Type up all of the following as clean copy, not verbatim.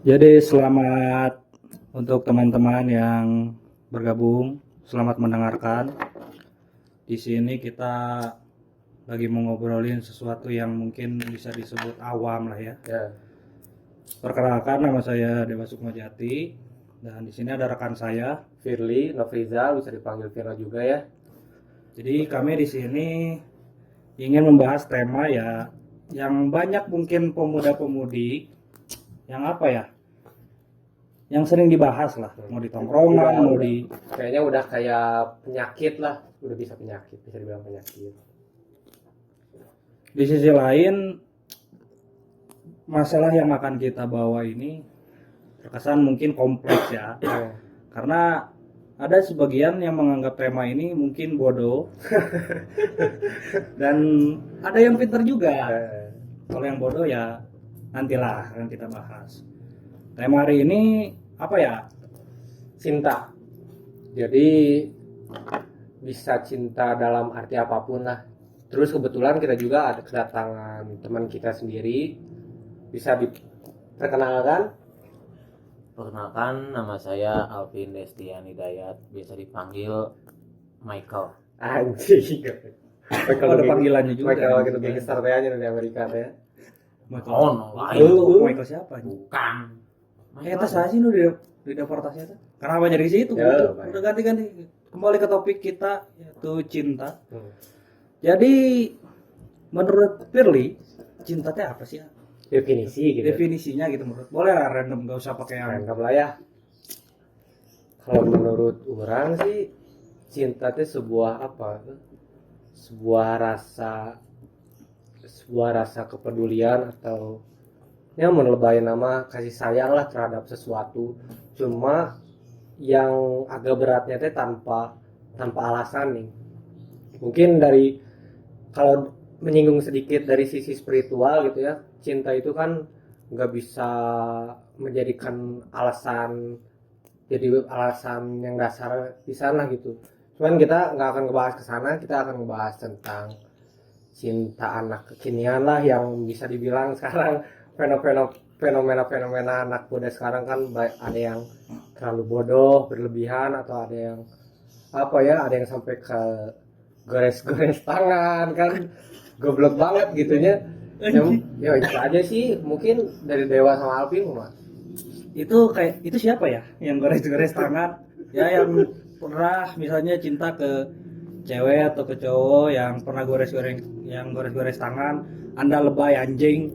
Jadi selamat untuk teman-teman yang bergabung, selamat mendengarkan. Di sini kita lagi mau ngobrolin sesuatu yang mungkin bisa disebut awam lah ya. Perkenalkan, nama saya Dewa Sukmajati dan di sini ada rekan saya Firly, Nofrizal, bisa dipanggil Firla juga ya. Jadi kami di sini ingin membahas tema ya yang banyak mungkin pemuda-pemudi yang apa ya? Yang sering dibahas lah, mau di tongkrongan, mau di Kayaknya udah kayak penyakit lah, udah bisa penyakit, bisa dibilang penyakit. Di sisi lain, masalah yang akan kita bawa ini terkesan mungkin kompleks ya. Karena ada sebagian yang menganggap tema ini mungkin bodoh. Dan ada yang pintar juga. Kalau yang bodoh ya nantilah akan kita bahas. Tema hari ini apa ya? Cinta. Jadi bisa cinta dalam arti apapun lah. Terus kebetulan kita juga ada kedatangan teman kita sendiri. Bisa diperkenalkan? Perkenalkan, nama saya Alvin Destian Hidayat, biasa dipanggil Michael. Anjing. Ada panggilannya juga. Michael gitu gangster teh di Amerika teh. Oh, no, lain. Michael siapa? Bukan. Eta saya sih nu di deportasi itu. Kenapa jadi situ? Ya, Udah ganti-ganti. Kembali ke topik kita yaitu cinta. Hmm. Jadi menurut Firly, cinta teh apa sih? Definisi gitu. Definisinya gitu menurut. Boleh lah random, gak usah pakai yang Anggap lah ya. Kalau menurut orang sih cinta itu sebuah apa? Sebuah rasa kepedulian atau yang menelebay nama kasih sayang lah terhadap sesuatu. Cuma yang agak beratnya teh tanpa alasan nih. Mungkin dari kalau menyinggung sedikit dari sisi spiritual gitu ya, cinta itu kan nggak bisa menjadikan alasan jadi alasan yang dasar di sana gitu. Cuman kita nggak akan ngebahas ke sana, kita akan ngebahas tentang cinta anak kekinian lah yang bisa dibilang sekarang fenomena anak muda sekarang kan ada yang terlalu bodoh, berlebihan, atau ada yang apa ya, ada yang sampai ke gores-gores tangan kan, goblok banget gitunya. Ya itu aja sih, mungkin dari Dewa sama Alvin mah. itu kayak itu siapa ya yang gores-gores tangan ya, yang pernah misalnya cinta ke cewek atau ke cowok yang pernah gores-gores tangan. Anda lebay anjing.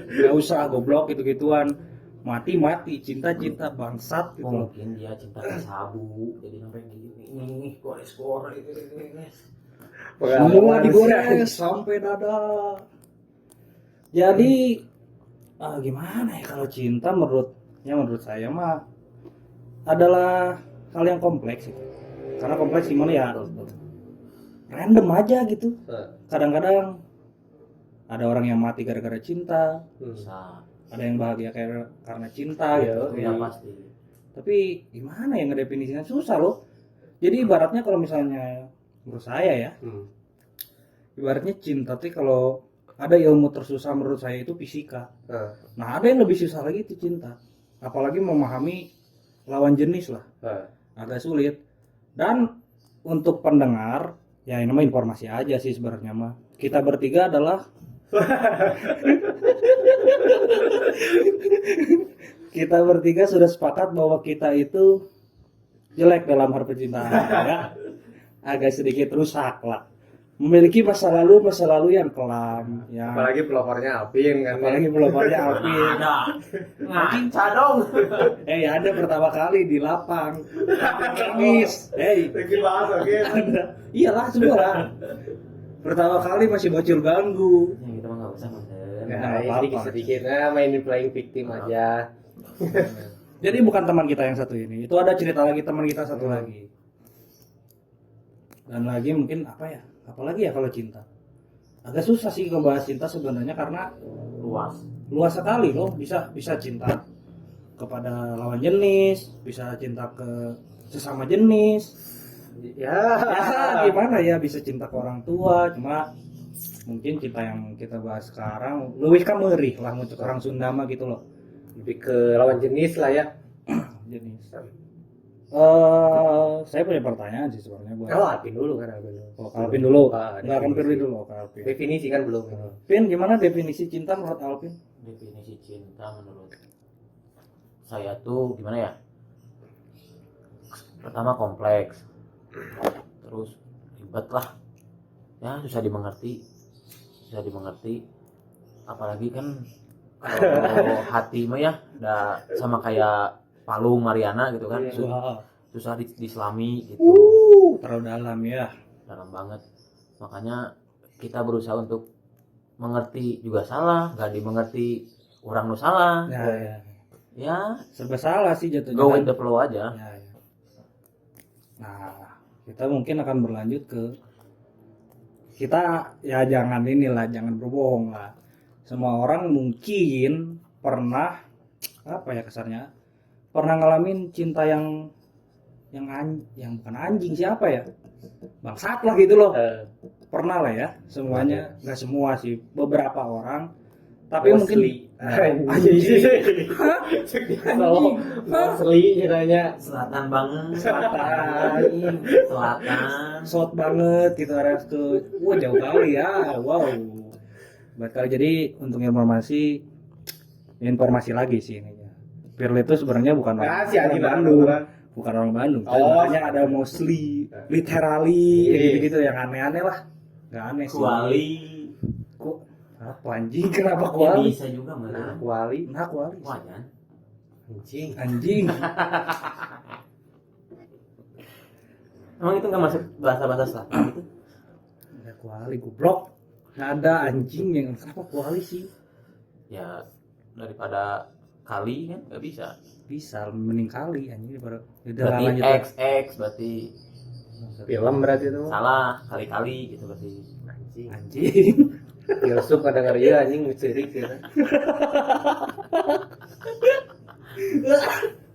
Gak usah goblok gitu-gituan. Mati cinta bangsat gitu. Mungkin dia cinta ke sabu, jadi sampai gini, gores-gores ini. Semua digores sampai dada. Jadi gimana ya kalau cinta menurut saya mah adalah hal yang kompleks itu. Karena kompleks gimana ya? Random aja gitu. Kadang-kadang ada orang yang mati gara-gara cinta, Bisa. ada yang bahagia karena cinta gitu. Ya pasti. Tapi gimana ya ngedefinisinya, susah loh. Jadi ibaratnya kalau misalnya menurut saya ya, ibaratnya cinta tuh kalau ada ilmu tersusah menurut saya itu fisika. Nah ada yang lebih susah lagi itu cinta. Apalagi memahami lawan jenis lah. Agak sulit. Dan untuk pendengar, ya ini mah informasi aja sih sebenarnya mah. Kita bertiga adalah kita bertiga sudah sepakat bahwa kita itu jelek dalam hal percintaan ya. Agak sedikit rusak lah. Memiliki masa lalu yang kelam ya. Apalagi pelopornya Alvin kan. Ada. Ngaca dong. Ada pertama kali di lapang Kamis. Lagi bahas oke. Iyalah semua lah. Pertama kali masih bocil ganggu. Ya kita mah nggak usah mas. Sedikit mainin playing victim aja. Jadi bukan teman kita yang satu ini. Itu ada cerita lagi teman kita satu lagi. Dan lagi mungkin apa ya? Apalagi ya kalau cinta. Agak susah sih ngebahas cinta sebenarnya karena luas sekali loh. Bisa cinta kepada lawan jenis, bisa cinta ke sesama jenis. Ya gimana ya, bisa cinta ke orang tua. Cuma mungkin cinta yang kita bahas sekarang lebih kameri lah untuk orang Sunda mah gitu loh. lebih ke lawan jenis lah ya. jenis. Saya punya pertanyaan sih sebenarnya buat. Kalau Alvin dulu kan Alvin dulu. Oh, Alvin dulu. Ah, Enggak akan definisi. Firly dulu, oke Alvin. Definisi kan belum. Pin, gimana definisi cinta menurut Alvin? Definisi cinta menurut saya tuh gimana ya? Pertama kompleks, terus ribet lah, ya susah dimengerti, apalagi kan kalau hati mah ya udah sama kayak Palung Mariana gitu kan, susah diselami gitu, Terlalu dalam ya. dalam banget. Makanya kita berusaha untuk mengerti juga salah, gak dimengerti orang nu salah, ya Serba salah sih jatuhnya. go with the flow aja. Ya. Nah, kita mungkin akan berlanjut ke kita ya jangan berbohong lah. Semua orang mungkin pernah apa ya kasarnya? Pernah ngalamin cinta yang bukan anjing siapa ya? Bangsat lah gitu loh. Pernah lah ya, semuanya nggak semua sih, beberapa orang. Tapi mungkin anjing. Mostly kiranya Selatan banget, selatan short banget gitu arah ke jauh kali ya. Wow. Buat kali jadi untuk informasi lagi sih ini. Firly itu sebenarnya bukan orang Bandung. Bukan orang Bandung. Makanya ada mostly, literally gitu yang aneh-aneh lah. Nggak aneh sih. kuali. Kok apa anjing? Kenapa Ya kuali? bisa juga mana? kuali Nah kuali. Wajan. anjing. Emang itu nggak masuk bahasa selatan gitu? Nggak kuali goblok. Nggak ada anjing yang kenapa kuali sih? Ya daripada kali kan nggak bisa. Bisa mending kali anjing daripada Berarti lanjut. XX berarti Film berarti itu salah, kali-kali gitu berarti. Anjing. filsuf ada ngeri anjing cerik ya.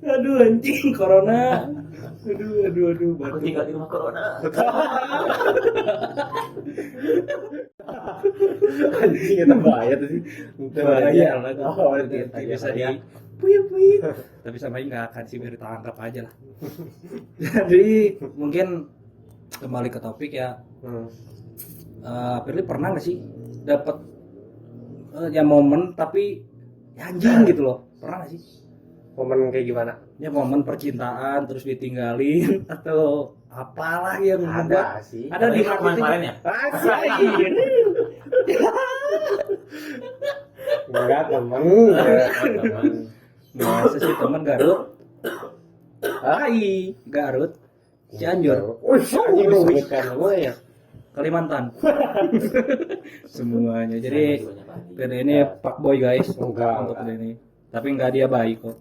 Aduh anjing corona. Aduh Aku batuk. tinggal di rumah corona. Anjing itu bahaya tuh sih. Bahaya lah. Oh, Nanti bisa di ya. puyuh. Tapi sama ini nggak akan sih biar ditangkap aja lah. Jadi mungkin kembali ke topik ya. Firly pernah nggak sih dapat ya momen tapi ya anjing gitu loh, pernah nggak sih? Momen kayak gimana? Ya momen percintaan terus ditinggalin atau apalah yang membuat sih. ada di hati kemarin ya? Anjing. Enggak temen. masa sih teman Garut, Garut, Cianjur, Anjing disebutkan namanya. Kalimantan, semuanya. Jadi Firly ini pak boy guys, Enggak. untuk ini. Tapi nggak dia baik kok.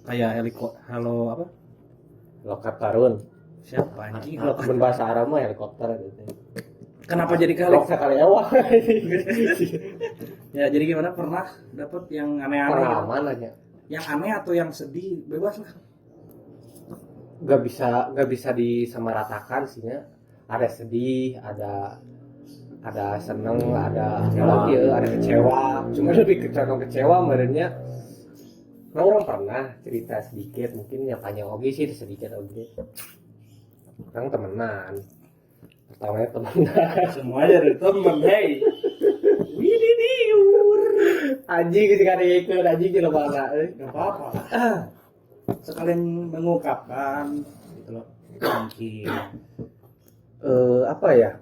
Kayak halo apa? Lokat Tarun. Siapa anjing? Kalau temen bahasa Arab mah helikopter gitu. Kenapa jadi kali? Loksa kali awal. Ya jadi gimana? Pernah dapat yang aneh-aneh? Pengalaman aja. Yang aneh atau yang sedih bebas lah. Gak bisa disamaratakan sih ya. Ada sedih, ada seneng, ada kecewa. Cuma lebih kecewa merenya. Nah, orang pernah cerita sedikit, mungkin yang panjang oke sih sedikit oke. Orang temenan. Pertamanya temenan. Semuanya dari temen, hey. Anjing sih kan itu, anjing di mana? Gak apa-apa. Sekalian mengungkapkan gitu loh. Mungkin. Apa ya?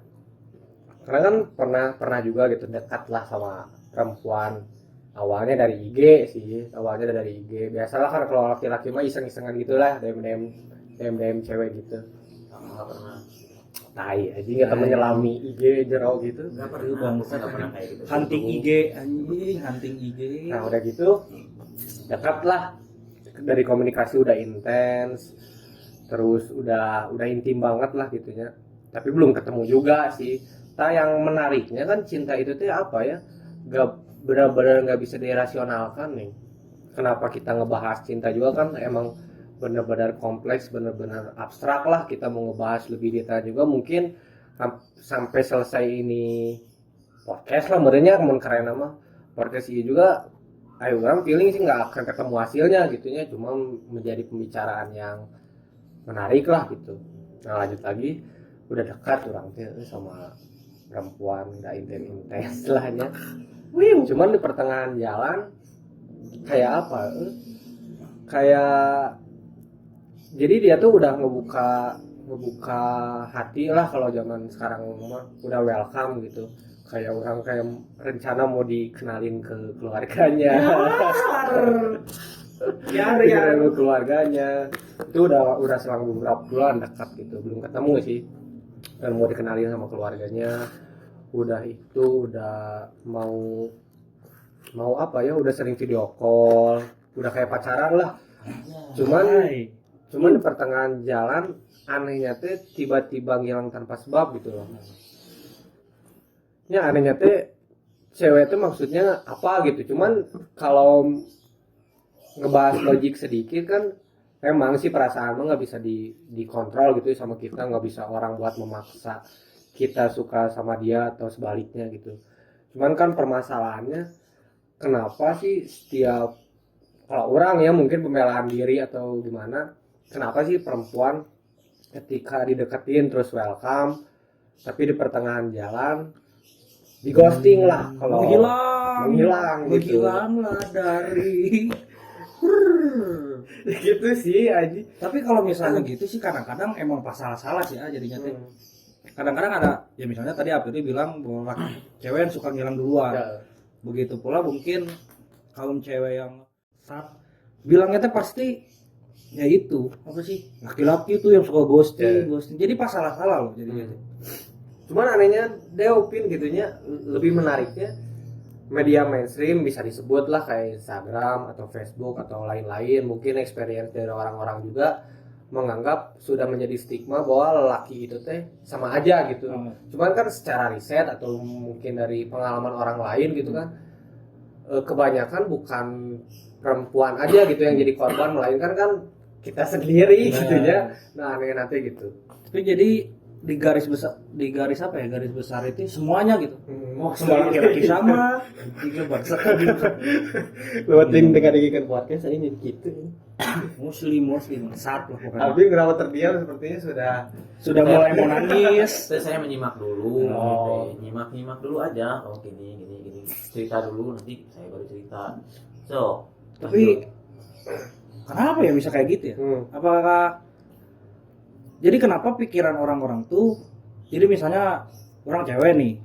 Karena kan pernah juga gitu dekat lah sama perempuan. Awalnya dari IG sih, biasalah kan kalau laki-laki mah iseng-isengan gitulah, DM cewek gitu. Nggak pernah. Tai aja nggak temennya lami IG jero gitu. Nggak pernah. Nggak pernah kayak gitu. Hunting IG anjing, hunting IG. Nah udah gitu dekat lah, dari komunikasi udah intens, terus udah intim banget lah gitunya. Tapi belum ketemu juga sih. Yang menariknya kan cinta itu tuh apa ya? Gak benar-benar nggak bisa dirasionalkan nih. Kenapa kita ngebahas cinta juga kan emang benar-benar kompleks, benar-benar abstrak lah. Kita mau ngebahas lebih detail juga mungkin sampai selesai ini podcast lah. Merenya keren nama podcast ini juga ayo orang feeling sih nggak akan ketemu hasilnya gitunya, cuma menjadi pembicaraan yang menarik lah gitu. Nah lanjut lagi udah dekat orang tuh sama perempuan, nggak intens lahnya. Cuman di pertengahan jalan kayak apa? Kayak jadi dia tuh udah ngebuka hati lah, kalau zaman sekarang mah udah welcome gitu. Kayak orang kayak rencana mau dikenalin ke keluarganya. Ya. Ke keluarganya. Itu udah selang beberapa bulan dekat gitu, belum ketemu sih. Dan mau dikenalin sama keluarganya. Udah mau apa ya, udah sering video call, udah kayak pacaran lah. Cuman di pertengahan jalan anehnya teh tiba-tiba ngilang tanpa sebab gitu loh. Ya anehnya teh cewek itu maksudnya apa gitu. Cuman kalau ngebahas logik sedikit kan, emang sih perasaan mah nggak bisa dikontrol gitu sama kita, nggak bisa orang buat memaksa kita suka sama dia atau sebaliknya gitu. Cuman kan permasalahannya kenapa sih setiap, kalau orang ya mungkin pembelaan diri atau gimana, kenapa sih perempuan ketika dideketin terus welcome, tapi di pertengahan jalan di ghosting lah, kalau menghilang gitu. Menghilang lah dari gitu sih aja. Tapi kalau misalnya gitu sih kadang-kadang emang pas salah sih ya jadinya teh. Kadang-kadang ada ya, misalnya tadi April bilang bahwa cewek yang suka ngilang duluan. Begitu pula mungkin kaum cewek yang saat bilangnya teh pasti ya itu apa sih, laki-laki tuh yang suka ghosting. Jadi pas salah loh jadinya teh. Cuman anehnya Deopin gitunya, lebih menariknya media mainstream bisa disebut lah kayak Instagram atau Facebook atau lain-lain, mungkin experience dari orang-orang juga menganggap sudah menjadi stigma bahwa lelaki itu teh sama aja gitu. Cuman kan secara riset atau mungkin dari pengalaman orang lain gitu kan, kebanyakan bukan perempuan aja gitu yang jadi korban, melainkan kan kita sendiri gitu ya. Nah aneh nanti gitu. Tapi jadi di garis besar itu semuanya gitu. Semua laki-laki sama, tiga bangsa lewat link dengan ikan podcast ini gitu. muslim sat lah pokoknya. Tapi kenapa terdiam, sepertinya sudah mulai mau nangis. Saya menyimak dulu, nyimak dulu aja. Oh gini, cerita dulu, nanti saya baru cerita. So, tapi kenapa ya bisa kayak gitu ya? Apakah jadi kenapa pikiran orang-orang tuh, jadi misalnya orang cewek nih,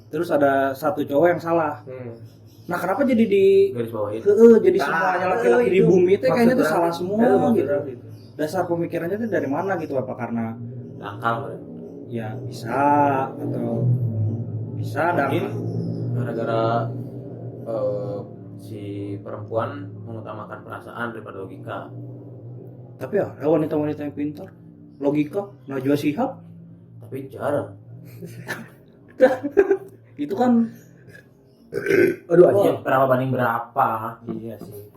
terus ada satu cowok yang salah. Nah kenapa jadi di garis bawah itu? Jadi semuanya laki-laki di bumi itu kayaknya tuh salah semua gitu. Dasar pemikirannya tuh dari mana gitu? Apa karena dangkal? Ya bisa, atau bisa mungkin gara-gara si perempuan mengutamakan perasaan daripada logika. Tapi ya ada wanita-wanita yang pintar, logika, Najwa Shihab. Tapi jarang. Itu kan aduh aja berapa banding berapa. Iya sih.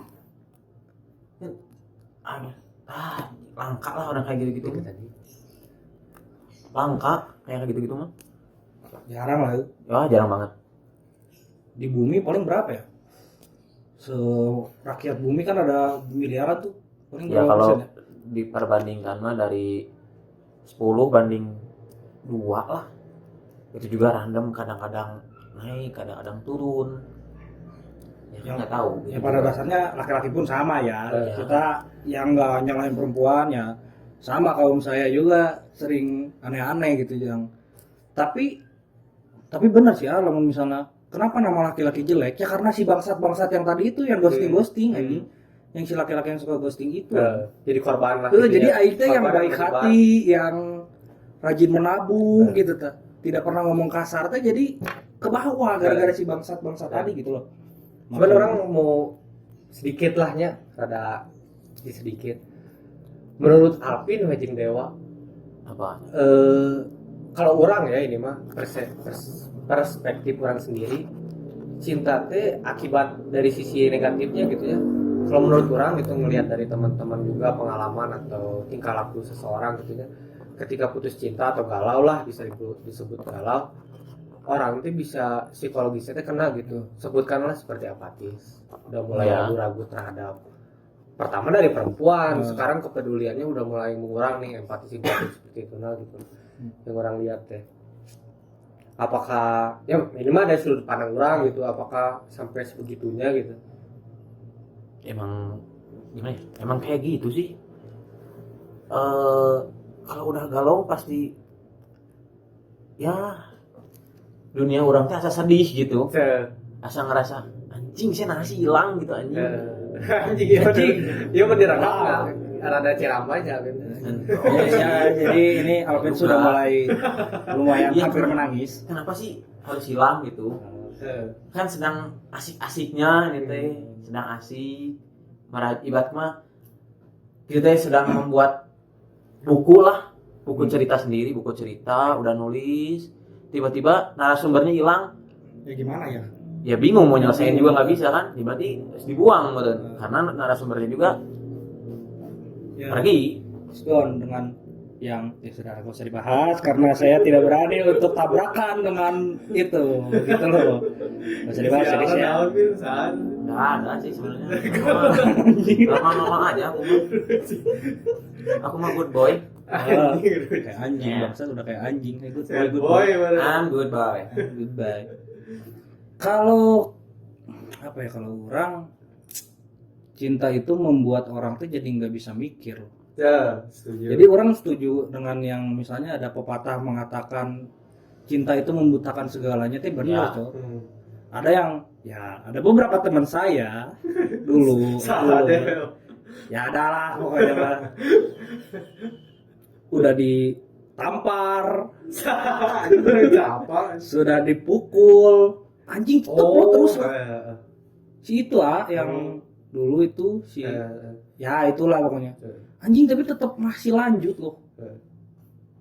Langka lah orang kayak gitu-gitu. Langka kayak gitu-gitu mah. Jarang lah itu. Ya jarang banget. Di bumi paling berapa ya? Rakyat bumi kan ada miliaran tuh. Paling Ya berapa kalau persen ya? diperbandingkan mah dari 10 banding 2 lah. Itu juga random, kadang-kadang naik, kadang-kadang turun. Ya nggak tahu. Ya pada dasarnya laki-laki pun sama ya. Kita yang nggak nyalahin perempuan ya sama, kaum saya juga sering aneh-aneh gitu yang. Tapi benar sih ya, kalau misalnya kenapa nama laki-laki jelek ya karena si bangsat-bangsat yang tadi itu yang ghosting anjing. Yang si laki-laki yang suka ghosting itu. Jadi korban lagi. Jadi Aite yang baik hati, yang rajin menabung gitu ta. Tidak pernah ngomong kasar teh, jadi ke bawah gara-gara si bangsat-bangsat tadi gitu loh. Cuman orang mau sedikit lahnya, rada sedikit. Menurut Alvin Wajing Dewa Apa? Kalau orang ya ini mah perspektif orang sendiri, cinta teh akibat dari sisi negatifnya gitu ya. Kalau menurut orang itu ngelihat dari teman-teman juga pengalaman atau tingkah laku seseorang gitu ya. Ketika putus cinta atau galau lah, bisa disebut galau, orang itu bisa psikologisnya teh kena gitu. Sebutkanlah seperti apatis. Udah mulai Ya. ragu-ragu terhadap pertama dari perempuan, sekarang kepeduliannya udah mulai mengurang nih, empati simpatis seperti itu nah gitu. Yang orang lihat teh. Apakah ya minimal dari sudut pandang orang gitu, apakah sampai sebegitunya gitu. Emang gimana ya? Emang kayak gitu sih. Kalau udah galau pasti ya dunia orang teh asa sedih gitu, asa ngerasa anjing saya nasi hilang gitu anjing. Anjing iya mendirangkan rada ceramah aja gitu. Ya, jadi ini Alvin sudah mulai lumayan Iya, hampir cuman menangis. Kenapa sih harus hilang gitu? Kan sedang asik-asiknya ini teh, sedang asik. Ibarat mah kita teh sedang membuat buku lah, buku cerita sendiri, buku cerita udah nulis, tiba-tiba narasumbernya hilang. Ya gimana ya? Ya bingung mau nyelesain juga nggak bisa kan, berarti harus dibuang gitu. Karena narasumbernya juga pergi. Don dengan yang ya sudah nggak usah dibahas karena saya tidak berani untuk tabrakan dengan itu gitu loh. Nggak usah dibahas jadi saya. Nggak ada sih sebenarnya. Normal-normal aja aku mah good boy. Kayak anjing bangsa udah kayak anjing kayak good boy. I'm good boy. Goodbye. Kalau apa ya, kalau orang cinta itu membuat orang tuh jadi nggak bisa mikir. Ya, setuju. Jadi orang setuju dengan yang misalnya ada pepatah mengatakan cinta itu membutakan segalanya, itu benar Ya. Cok. Ada yang ya ada beberapa teman saya dulu ya adalah pokoknya lah udah ditampar, sudah dipukul, anjing tetep lo terus lah. Si itu yang dulu itu si ya itulah pokoknya anjing tapi tetap masih lanjut loh.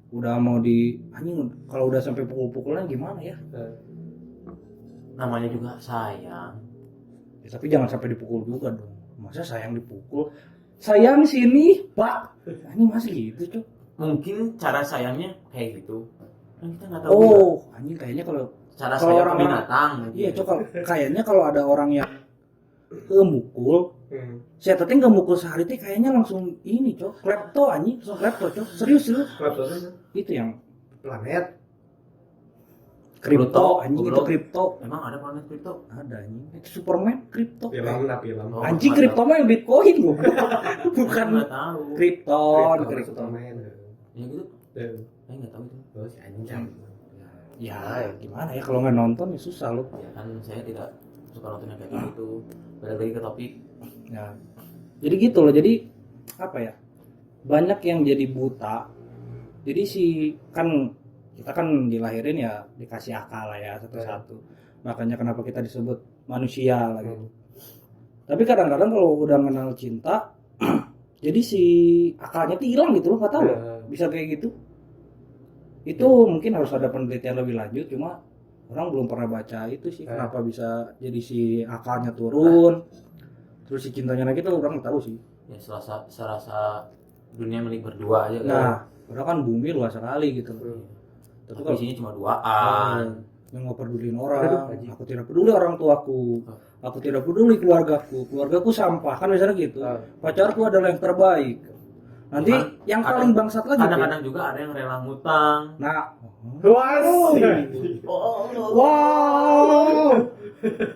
Udah mau di anjing kalau udah sampai pukul-pukulan gimana ya? Namanya juga sayang. Ya, tapi jangan sampai dipukul juga dong. Masa sayang dipukul? Sayang sini, Pak. Anjing masih gitu, Cok. Mungkin cara sayangnya kayak gitu. Kan kita nggak tahu. Oh, anjing kayaknya kalau Cara kalau sayang orang- binatang. iya, Cok, kayaknya kalau ada orang yang mukul, saya tadi nggak mukul sehari teh kayaknya langsung ini, Cok. Klepto anjing, klepto, Cok. Serius. Itu yang Planet. kripto, Pluto, anjing itu Pluto. kripto. Emang ada planet kripto? Ada anjing. Itu Superman kripto. Film. Oh, Anjing nggak kripto mah yang Bitcoin gua. Bukan nggak tahu. Krypton, Krypton, kripto. Superman. Ya gitu. Saya nggak tahu itu. Oh, si anjing. Ya, gimana ya kalau nggak nonton ya susah loh. Ya kan saya tidak suka nonton yang kayak gitu. Balik lagi ke topik. Ya. Jadi gitu loh. Jadi apa ya? Banyak yang jadi buta. Jadi kan kita kan dilahirin ya dikasih akal lah ya satu-satu. Makanya kenapa kita disebut manusia lah gitu. Tapi kadang-kadang kalau udah kenal cinta, jadi si akalnya tuh hilang gitu loh, nggak tahu bisa kayak gitu. Itu mungkin harus ada penelitian lebih lanjut, cuma orang belum pernah baca itu sih kenapa bisa jadi si akalnya turun, terus si cintanya lagi tuh orang nggak tahu sih. Ya serasa dunia milik berdua aja kan. Nah, padahal kan bumi luas sekali gitu. Tapi isinya cuma duaan. Yang nggak pedulin orang, aku tidak peduli orang tuaku, aku tidak peduli keluargaku sampah kan misalnya gitu. Pacarku adalah yang terbaik. Nanti Cuman yang paling bangsat lagi. Kadang-kadang juga ada yang rela ngutang. Nah, Oh, wow,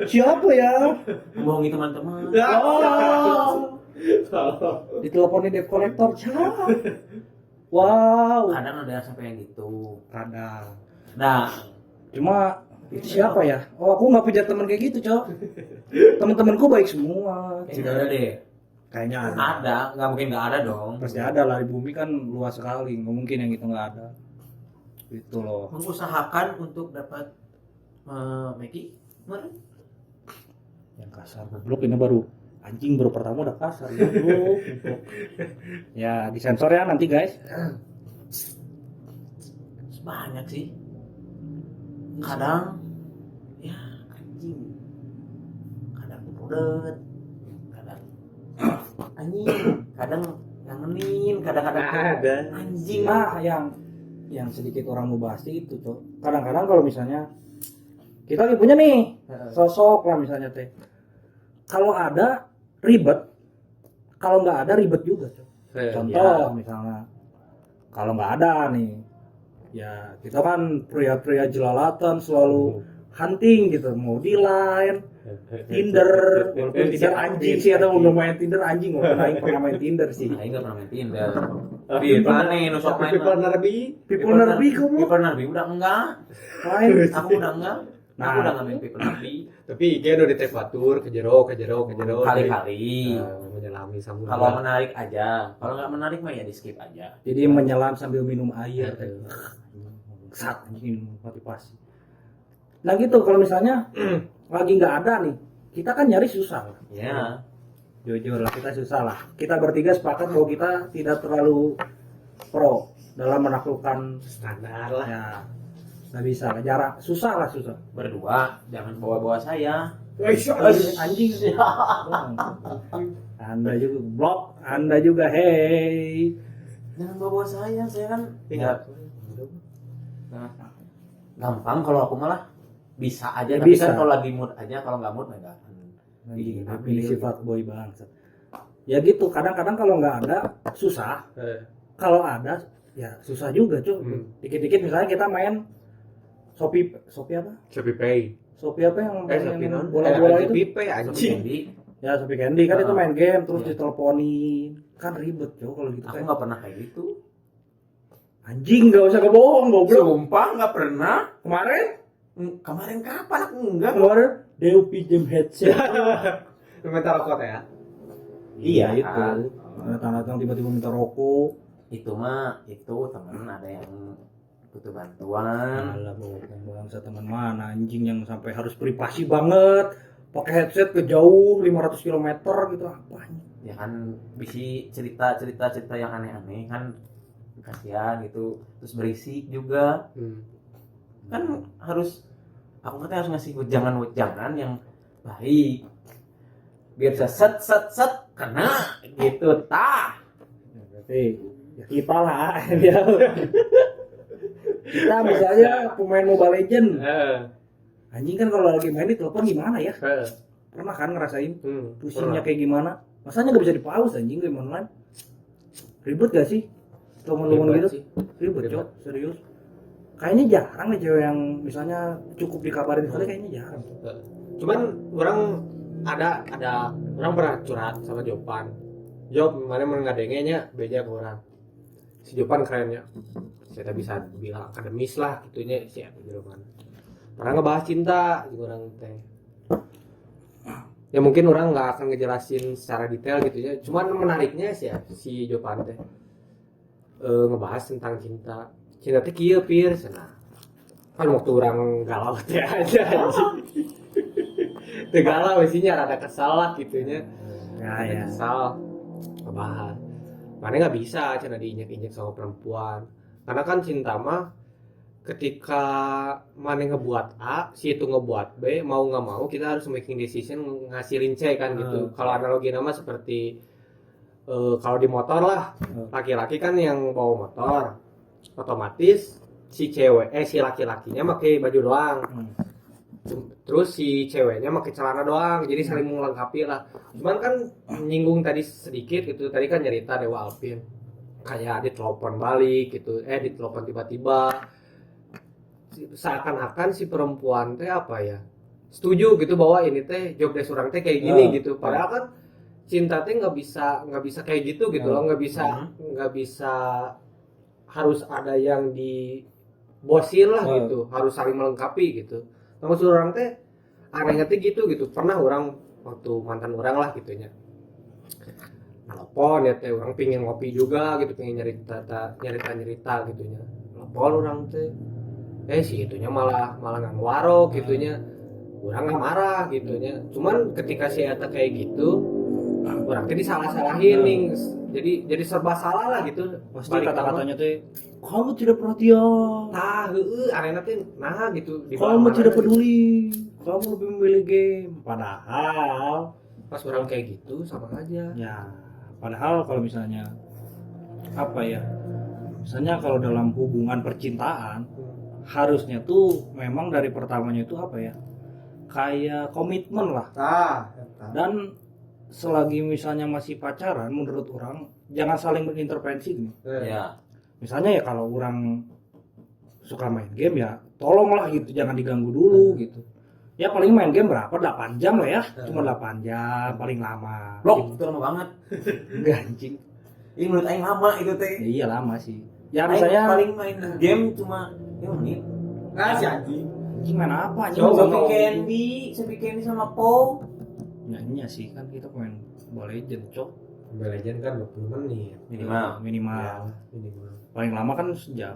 siapa ya? membohongi teman-teman. Wow, diteleponin debt collector, siapa? Wow, Kadang ada yang sampai yang gitu. kadang. Nah, Cuma itu siapa ya? Oh, aku nggak punya teman kayak gitu, Cok. Teman-temanku baik semua. tidak ada deh. Kayaknya ada. Ada, nggak mungkin nggak ada dong. Pasti ada lah, di bumi kan luas sekali, nggak mungkin yang itu nggak ada. Itu loh. Mengusahakan untuk dapat Meki. Yang kasar goblok ini baru anjing baru pertama udah kasar goblok. Ya disensor ya nanti guys. Banyak sih. Kadang ya anjing. Kadang rudet. Kadang anjing. Kadang ngangenin. Kadang-kadang Ada. anjing. Nah yang sedikit orang mau bahas itu tuh. Kadang-kadang kalau misalnya kita lagi punya nih sosok lah misalnya teh. Kalau ada ribet, kalau nggak ada ribet juga. Contoh misalnya, kalau nggak ada nih, ya kita kan pria-pria jelalatan selalu hunting gitu, mau di line, Tinder, walaupun Tinder anjing sih, atau udah main Tinder anjing, nggak pernah main Tinder sih. Nah, nggak pernah main Tinder. People nih nusok main. People nerbi. People nerbi kamu? People nerbi udah enggak. Main. Aku udah enggak. Aku udah nggak main people nerbi. Tapi dia udah ditep batur, kejero. Kali-kali. Menyelami sambil. Kalau menarik aja. Kalau nggak menarik mah ya di skip aja. Jadi menyelam sambil minum air. Sat anjing motivasi. Nah gitu, kalau misalnya lagi nggak ada nih, kita kan nyari susah. Ya. Jujur lah, kita susah lah. Kita bertiga sepakat bahwa kita tidak terlalu pro dalam menaklukkan Standar lah. ya, nggak bisa lah, jarak susah lah, susah. Berdua jangan bawa-bawa saya. Anjing. Anda juga blok, Anda juga hey. Jangan bawa saya kan. Iya. Nah, gampang kalau aku malah bisa aja. Ya, Tapi bisa. kan kalau lagi mood aja, kalau nggak mood enggak. Anjing, ini sifat boy banget. Ya gitu, kadang-kadang kalau nggak ada susah. Kalau ada ya susah juga cuy. Dikit-dikit misalnya kita main Shopee apa? Shopee Pay. Shopee apa yang Shopee non. bola-bola itu? Shopee Pay anjing. Jadi Ya Shopee Candy kan itu main game terus Iya. diteleponin. Kan ribet cuy kalau gitu aku kan. nggak pernah kayak gitu. Anjing, nggak usah kebohong goblok. Sumpah nggak pernah. Kemarin Kemarin kapan aku enggak? kemarin Dew pinjem headset. Minta rokok ya. Iya itu. Datang-datang tiba-tiba minta rokok. Itu mah itu temen ada yang butuh bantuan. Alah bohong bangsa, teman mana anjing yang sampai harus privasi banget. Pakai headset ke jauh 500 km gitu apanya. Ya kan bisa cerita yang aneh-aneh kan, kasihan gitu, terus berisik juga. Kan harus, aku katanya harus ngasih wejangan yang baik biar bisa set kena gitu tah. Berarti ya kita lah ya. Kita misalnya pemain Mobile Legend. Anjing kan kalau lagi main di telepon gimana ya? Pernah kan ngerasain pusingnya kayak gimana? Masanya nggak bisa dipause anjing game online. Ribet gak sih? Telepon-telepon gitu? Ribet cok, serius. Kayaknya jarang nih cewek yang misalnya cukup dikabarin sekali, kayaknya jarang. Cuman orang ada orang pernah curhat sama Jopan. Job mana mengadengnya beda ke orang. Si Jopan kerennya. Saya tak bisa bilang akademis lah gitunya si Jopan. Pernah ngebahas cinta gitu orang teh. Ya mungkin orang nggak akan ngejelasin secara detail gitu ya. Cuman menariknya sih ya, si Jopan teh ngebahas tentang cinta. Cinta teh kieu pir cenah. Kan waktu orang galau teh aja anjing. Teh galau isinya rada kesal lah gitunya. Ya. Kesal. Ngebahas. Mana nggak bisa cenah diinjek-injek sama perempuan. Karena kan cinta mah ketika mana ngebuat A, si itu ngebuat B, mau nggak mau kita harus making decision ngasilin C kan gitu. Kalau analogi nama seperti kalau di motor lah, laki-laki kan yang bawa motor, otomatis si laki-lakinya pakai baju doang, terus si ceweknya pakai celana doang, jadi saling melengkapi lah. Cuman kan nyinggung tadi sedikit gitu, tadi kan nyerita Dewa Alvin kayak ditelepon balik gitu, ditelepon tiba-tiba. Seakan-akan si perempuan teh apa ya setuju gitu bahwa ini teh job desk orang teh kayak gini gitu, padahal kan cinta teh nggak bisa kayak gitu loh, nggak bisa harus ada yang dibosin lah gitu, harus saling melengkapi gitu. Nah, maksud orang teh anehnya teh gitu pernah orang waktu mantan orang lah gitunya telepon ya teh orang pingin ngopi juga gitu, pingin nyerita gitunya, telepon orang teh si itunya malah ngwarok gitunya, orang nggak marah gitunya. Cuman ketika si eta kayak gitu, orang tadi salah-salahin nih, jadi serba salah lah gitu. Pasti kata-katanya teh, kamu tidak perhatian. Arena teh gitu. Kamu tidak peduli, kamu lebih memilih game. Padahal pas orang kayak gitu sama aja. ya, padahal kalau misalnya apa ya? Misalnya kalau dalam hubungan percintaan harusnya tuh memang dari pertamanya itu apa ya, kayak komitmen lah. Dan selagi misalnya masih pacaran, menurut orang jangan saling berintervensi gini. Ya. Misalnya ya kalau orang suka main game ya tolonglah gitu, jangan diganggu dulu gitu. Ya paling main game berapa, 8 jam lah ya, cuma 8 jam paling lama. Blok, itu lama banget. Enggak anjing. Ini menurut aing lama itu teh. Ya, iya lama sih. Ya Aing misalnya paling main game cuma 5 menit. Si anjing. anjing main apa anjing? Coba Sepi Candy sama Po. Nyanyinya sih kan kita main Mobile Legend, cok. Mobile Legend kan 20 menit Minimal. minimal. Paling lama kan sejam.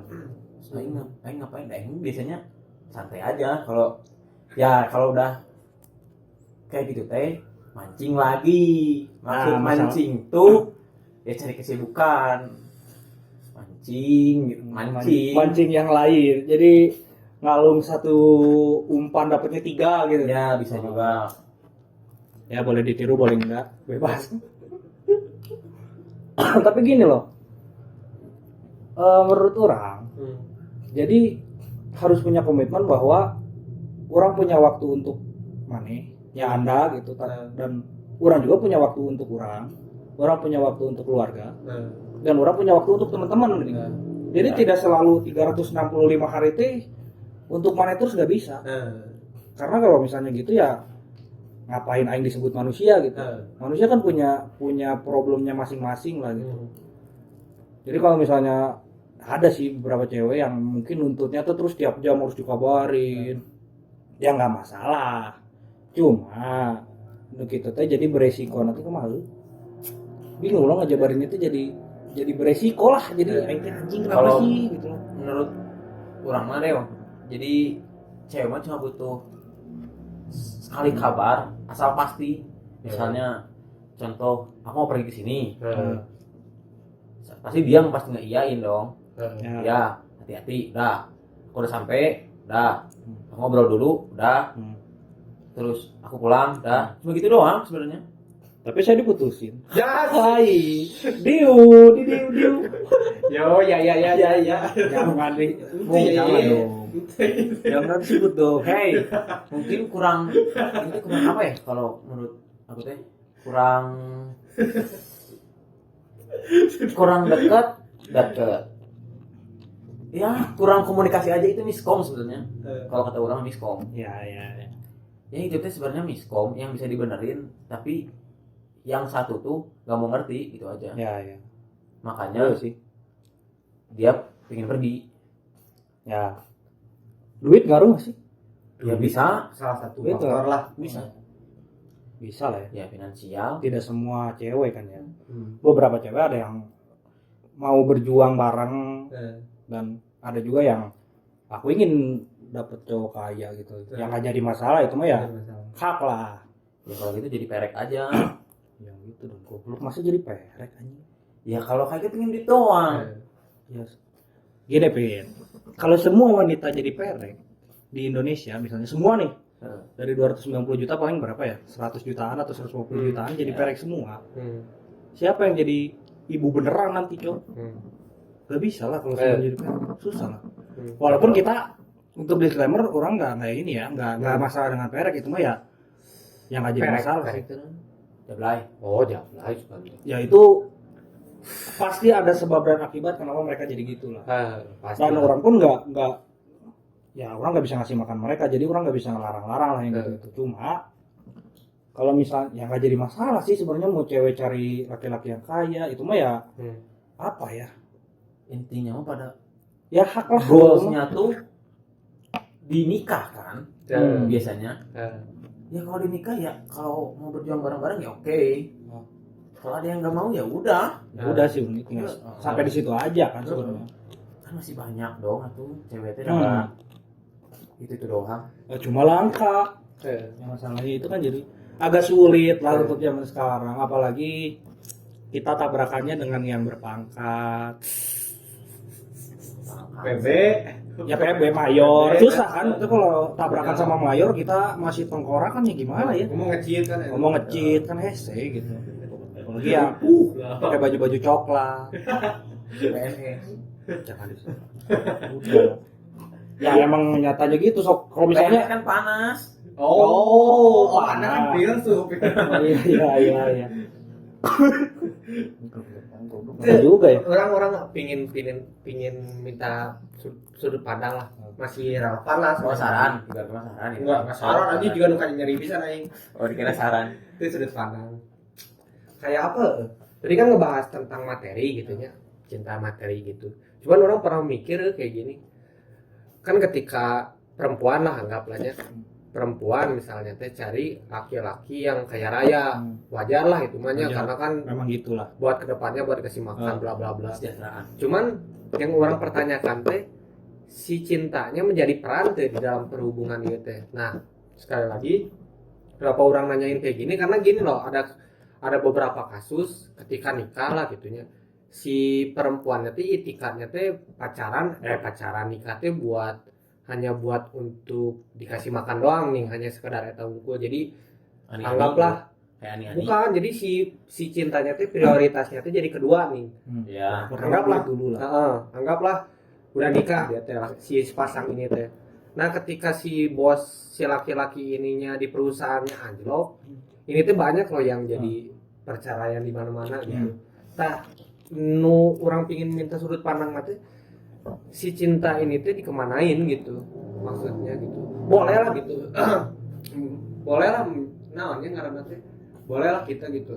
Aing ngapain? Aing biasanya santai aja kalau udah kayak gitu teh mancing lagi. Maksud Nah, mancing tuh ya cari kesibukan. Mancing yang lain. Jadi ngalung satu umpan dapatnya 3 gitu. Ya bisa juga. Ya boleh ditiru boleh enggak, bebas. Tapi gini loh. Menurut orang, jadi harus punya komitmen bahwa orang punya waktu untuk maneh, ya Anda gitu, dan orang juga punya waktu untuk orang punya waktu untuk keluarga, dan orang punya waktu untuk teman-teman gitu. Jadi tidak selalu 365 hari teh untuk maneh terus nggak bisa. Karena kalau misalnya gitu ya ngapain aing disebut manusia gitu. Manusia kan punya problemnya masing-masing lah gitu. Jadi kalau misalnya ada sih beberapa cewek yang mungkin nuntutnya tuh terus tiap jam harus dikabarin, ya nggak masalah. Cuma untuk itu teh jadi beresiko nanti kemalu. Bingung loh ngejabarin itu jadi beresiko lah. Jadi anjing kenapa Kalau sih gitu. Menurut orang mah deh, jadi cewek mah cuma butuh sekali kabar asal pasti. Misalnya contoh aku mau pergi ke sini, pasti dia pasti ngeiyain dong. Ya hati-hati, dah aku udah sampai, dah aku ngobrol dulu, dah terus aku pulang, dah cuma gitu doang sebenarnya. Tapi saya diputusin. Ya, Hai, diu. yo ya. Jangan jangan dong. Jangan sebut dong. Hey, mungkin kurang apa ya kalau menurut aku teh kurang dekat. Ya, kurang komunikasi aja itu miskom sebenarnya. Kalau kata orang miskom. Ya. Ya itu teh sebenarnya miskom yang bisa dibenerin, tapi yang satu tuh nggak mau ngerti gitu aja. Ya. Makanya sih. dia pengen pergi. Ya. Duit ngaruh nggak sih? Ya bisa, Salah satu Itu faktor lah. Bisa lah ya. ya finansial. Tidak semua cewek kan ya. Beberapa cewek ada yang mau berjuang bareng dan ada juga yang aku ingin dapet cowok kaya gitu. Yang nggak jadi masalah itu mah ya hak lah. Ya kalau gitu jadi perek aja. Ya gitu dong. Goblok masa jadi perek anjing. Ya kalau kayak gitu pengen duit doang. Ya. Gini Pin. Kalau semua wanita jadi perek di Indonesia misalnya semua nih dari 290 juta paling berapa ya? 100 jutaan atau 150 jutaan jadi perek semua. Siapa yang jadi ibu beneran nanti, Cok? Gak bisa lah kalau semua jadi perek. Susah lah. Walaupun kita untuk disclaimer orang nggak ini ya, nggak masalah dengan perek itu mah ya yang nggak jadi masalah sih. Jablay. Jablay sebenarnya. Ya itu pasti ada sebab dan akibat kenapa mereka jadi gitulah. Dan orang pun nggak ya orang nggak bisa ngasih makan mereka, jadi orang nggak bisa ngelarang-larang lah yang gitu. Cuma kalau misalnya yang nggak jadi masalah sih sebenarnya mau cewek cari laki-laki yang kaya itu mah ya apa ya, Intinya mah pada ya hak lah. goalsnya tuh dinikah kan biasanya. Ya kalau dinikah ya kalau mau berjuang bareng-bareng ya oke. Kalau ada yang nggak mau ya udah. Ya udah sih tinggal sampai di situ aja kan sebenarnya. Kan masih banyak dong atuh cewek teh itu doang. Cuma langka. Yang masalahnya itu kan jadi agak sulit lah untuk zaman sekarang, apalagi kita tabrakannya dengan yang berpangkat. PB Ya PB mayor susah kan itu kalau tabrakan sama mayor kita masih tengkorak kan ya gimana ya, ngomong ngecit kan hese gitu, apalagi ya pakai baju-baju coklat PNS. jangan disebut udah Ya emang nyatanya gitu sok. Kalau Misalnya misalnya kan panas. Oh, Anda kan filsuf. iya. Bener juga ya. Orang-orang pingin minta sudut pandang lah, masih relevan lah. Oh saran, juga saran ya. Enggak saran aja juga nukan nyari bisa naik. Oh dikira saran. Itu sudut pandang. Kayak apa? Tadi kan ngebahas tentang materi gitu ya, cinta materi gitu. Cuman orang pernah mikir kayak gini. Kan ketika perempuan lah anggaplah ya. Perempuan misalnya teh cari laki-laki yang kaya raya, wajar lah itu Wajar. karena kan Memang gitulah. buat kedepannya buat kasih makan bla bla bla. Kesejahteraan. Cuman yang orang pertanyakan teh si cintanya menjadi peran teh di dalam perhubungan itu teh. Nah sekali lagi berapa orang nanyain kayak gini karena gini loh, ada beberapa kasus ketika nikah lah gitunya, si perempuannya teh itikadnya teh pacaran nikah teh hanya buat untuk dikasih makan doang nih, hanya sekedar eta unggul. Jadi Ani-ani, anggaplah kayak ani-ani. bukan, jadi si cintanya teh prioritasnya teh jadi kedua nih. Ya. Anggaplah dulu lah. Anggaplah udah nikah dia teh si pasang ini teh. Nah ketika si bos si laki-laki ininya di perusahaannya anjlok, ini tuh banyak loh yang jadi perceraian di mana-mana gitu. Nah, orang pingin minta sudut pandang mati si cinta ini tuh dikemanain gitu, maksudnya gitu. Boleh lah gitu. Boleh lah, namanya ngaranna teh. Boleh lah kita gitu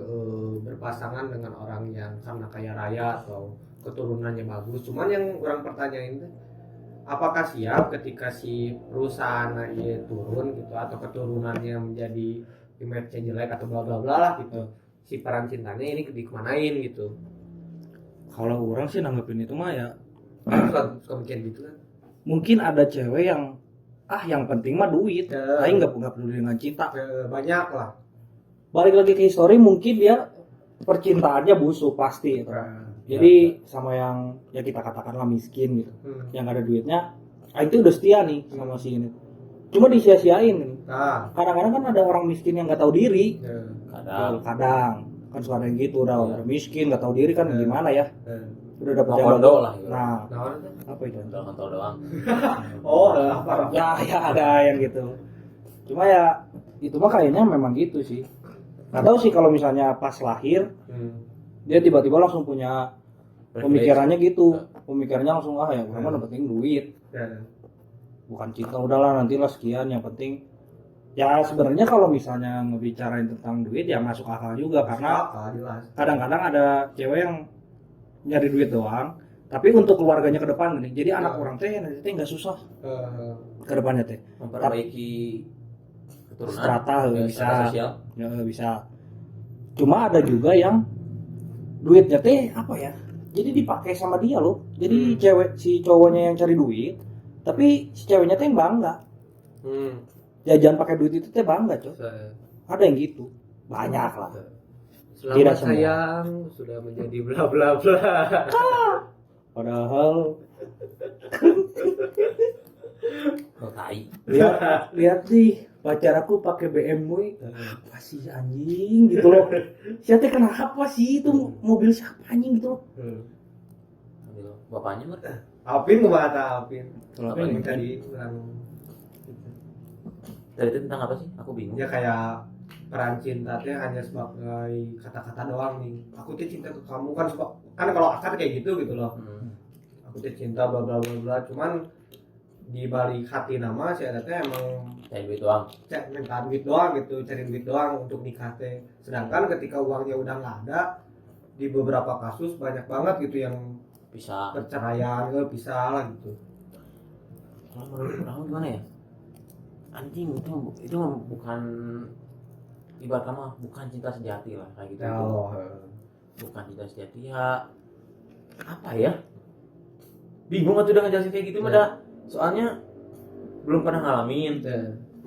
berpasangan dengan orang yang karena kaya raya atau keturunannya bagus. Cuman yang orang pertanyain tuh, apakah siap ketika si perusahaan ini turun gitu atau keturunannya menjadi image-nya jelek atau bla bla bla lah gitu, si peran cintanya ini dikemanain gitu. Kalau orang sih nanggepin itu mah ya Suka mikir gitu kan. mungkin ada cewek yang yang penting mah duit, tapi nggak peduli dengan cinta. Banyak lah. Balik lagi ke histori, mungkin dia percintaannya busuk pasti. Jadi sama yang ya kita katakanlah miskin gitu, yang ada duitnya, itu udah setia nih sama si ini. Cuma disia-siain nih. Kadang-kadang kan ada orang miskin yang nggak tahu diri. Kadang kan suka ada yang gitu, udah miskin nggak tahu diri kan gimana ya? Udah dapat kondo lah. Nah, Nah, apa itu? Kondo doang. oh, apa? Ya ada yang gitu. Cuma ya itu mah kayaknya memang gitu sih. Nggak tahu sih kalau misalnya pas lahir dia tiba-tiba langsung punya pemikirannya gitu. Pemikirannya langsung ya gue mah penting duit. Bukan cinta, udahlah nantilah sekian, yang penting ya sebenarnya kalau misalnya ngebicarain tentang duit ya masuk akal juga karena kadang-kadang ada cewek yang nyari duit doang tapi untuk keluarganya ke depan nih, jadi anak orang teh nanti teh nggak susah ke depannya teh memperbaiki keturunan strata bisa sosial. Ya, bisa. Cuma ada juga yang duitnya teh apa ya, jadi dipakai sama dia loh, jadi cewek si cowoknya yang cari duit tapi si ceweknya teh bangga jajan pakai duit itu teh bangga coy. Ada yang gitu, banyak lah. Selamat Tidak semua. sayang sudah menjadi bla bla bla. Padahal Tai. lihat nih pacar aku pakai BMW, apa sih anjing gitu loh. Siapa kenapa sih itu mobil siapa anjing gitu loh. Bapaknya mah Alvin kemana Alvin? Kalau Apa ini Yang tadi orang tadi itu tentang apa sih? Aku bingung. ya kayak peran cinta teh hanya sebagai kata-kata doang nih. Aku tuh cinta ke kamu kan suka kan kalau akad kayak gitu loh. Aku tuh cinta bla bla bla bla. Cuman di balik hati nama si ada teh emang Cari duit doang. minta duit doang gitu, cari duit doang untuk nikah teh. Sedangkan ketika uangnya udah nggak ada, di beberapa kasus banyak banget gitu yang Bisa. perceraian, pisah lah gitu. Kalau menurut kamu gimana ya? Anjing itu bukan ibarat mah bukan cinta sejati lah kayak gitu. Bukan cinta sejati ya. Apa ya? Bingung atuh udah ngejelasin kayak gitu mah dah. Soalnya belum pernah ngalamin.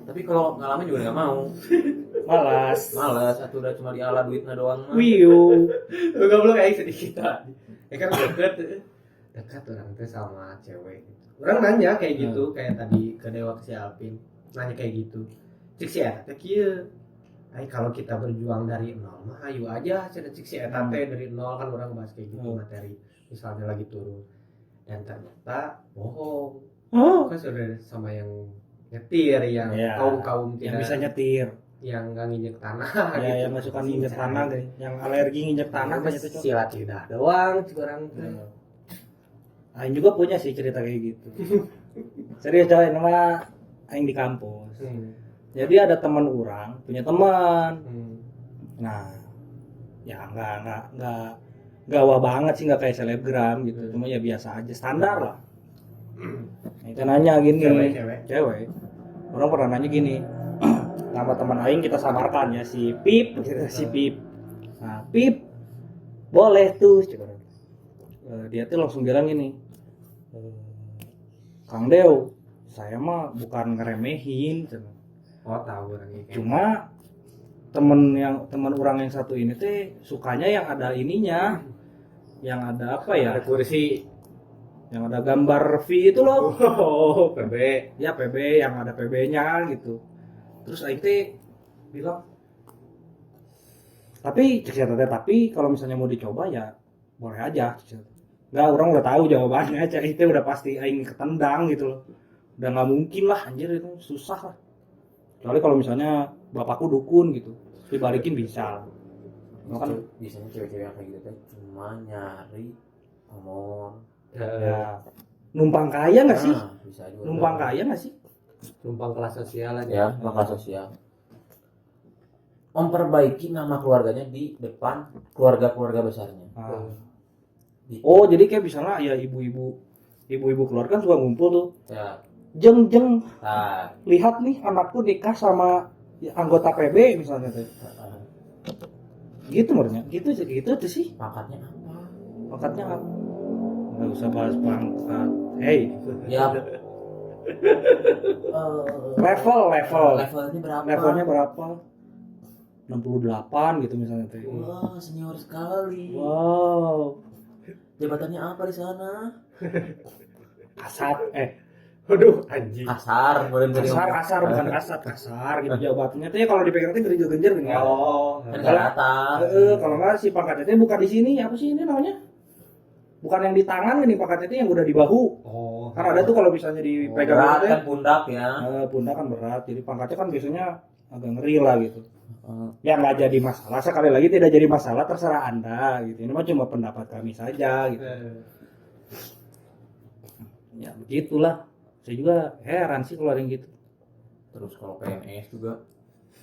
Tapi kalau ngalamin juga nggak mau. malas Atuh udah cuma diala duitnya doang mah. wiu Enggak belum kayak sedikit tadi. Ya kan dekat orang tuh sama cewek. Orang nanya kayak gitu, kayak tadi ke Dewa si Alvin. Nanya kayak gitu. Cik si eta teh kieu. Kalau kita berjuang dari nol mah ayo aja cenah cik si eta teh dari nol kan orang bahas kayak gitu materi. Misalnya lagi turun. Dan ternyata bohong. Oh, kan sudah sama yang nyetir, yang Iya, kaum yang tidak, bisa nyetir. yang nggak nginjek tanah Ya, gitu. yang nggak suka nginjek tanah, guys. Yang alergi nginjek tanah banyak itu, Cok. silat lidah doang orang teh. Aing juga punya sih cerita kayak gitu. Serius coy, nama Aing di kampus. Jadi ada teman orang, punya teman. Nah, ya nggak wah banget sih, nggak kayak selebgram gitu. Cuma ya biasa aja, standar lah. Nah, itu nanya gini, cewek. Orang pernah nanya gini, nama teman Aing kita samarkan ya si Pip, gitu, si Pip. Nah, Pip, boleh tuh. Dia tuh langsung bilang gini, Kang Deo, saya mah bukan ngeremehin, Oh tahu orang ini. cuma teman orang yang satu ini teh sukanya yang ada ininya, yang ada apa ya, Ada kursi. yang ada gambar V itu loh. Oh, PB. Ya PB, yang ada PB-nya gitu. Terus Aing teh bilang, tapi kalau misalnya mau dicoba ya boleh aja. Nggak, orang udah tahu jawabannya, itu udah pasti Aing ketendang gitu loh. Udah nggak mungkin lah, anjir, itu susah lah. Kecuali kalau misalnya bapakku dukun gitu, dibalikin bisa. Kan Biasanya cewek-cewek yang kayak gitu teh cuma nyari nomor. ya numpang kaya nggak sih? Nah, bisa juga. Numpang kaya nggak sih? Numpang kelas sosial aja. Ya, maka sosial. Memperbaiki nama keluarganya di depan keluarga-keluarga besarnya. Gitu. Oh, jadi kayak misalnya ya ibu-ibu keluarga suka ngumpul tuh. Ya. Jeng, Nah, lihat nih anakku nikah sama anggota PB misalnya tuh. Gitu menurutnya. Gitu tuh sih. pangkatnya apa? Pangkatnya apa? Nggak usah bahas pangkat. Hey, Ya. Levelnya berapa? levelnya berapa? 68 gitu misalnya tuh. Wah, senior sekali. Wow. Jabatannya apa di sana? Kasat, Waduh, anjing. Kasar, kasar bukan kasar gitu jawabannya tuh ya, kalau dipegang tuh genjer gitu. Oh, Rata. Kalau nggak si pangkatnya tuh bukan di sini, apa sih ini namanya? Bukan yang di tangan ini, pangkatnya itu yang udah di bahu. oh. Kan ada tuh kalau misalnya dipegang Berat gitu ya, kan pundak ya. pundak kan berat, jadi pangkatnya kan biasanya agak ngeri lah gitu. Ya nggak jadi masalah, sekali lagi tidak jadi masalah, terserah Anda gitu. Ini mah cuma pendapat kami saja gitu. Ya begitulah. Saya juga heran sih kalau ada yang gitu. Terus kalau PNS juga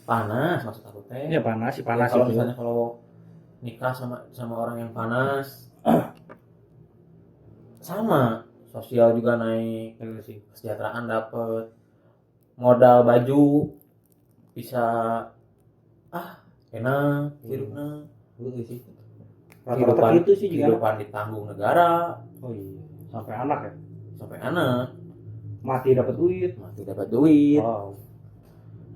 panas maksud aku teh. Ya panas Ya, panas kalau itu. misalnya kalau nikah sama orang yang panas sama sosial juga naik, kesejahteraan dapet, modal baju bisa enak hidupnya. Sih. Rata-rata gitu sih juga. Kehidupan ditanggung negara Oh iya, sampai anak ya. sampai anak Mati dapat duit. Wow.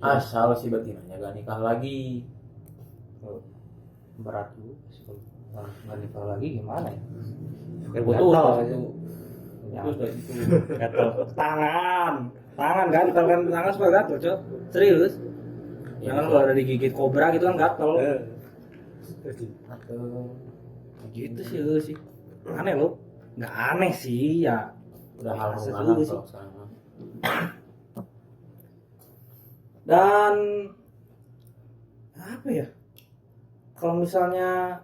Asal si betinanya gak nikah lagi. Berat juga. Nah, nggak nikah lagi gimana ya? Putus Gatal. itu. Ya. Putus dari situ. Gatel. Tangan gatel kan, tangan suka gatel, Cok. Serius. Ya, Jangan kalau ada digigit kobra gitu kan gatel. atau Gitu sih. Aneh loh. Nggak aneh sih ya. udah hal Biasa rumah dulu sih. kalau sekarang mah. Dan apa ya? Kalau misalnya,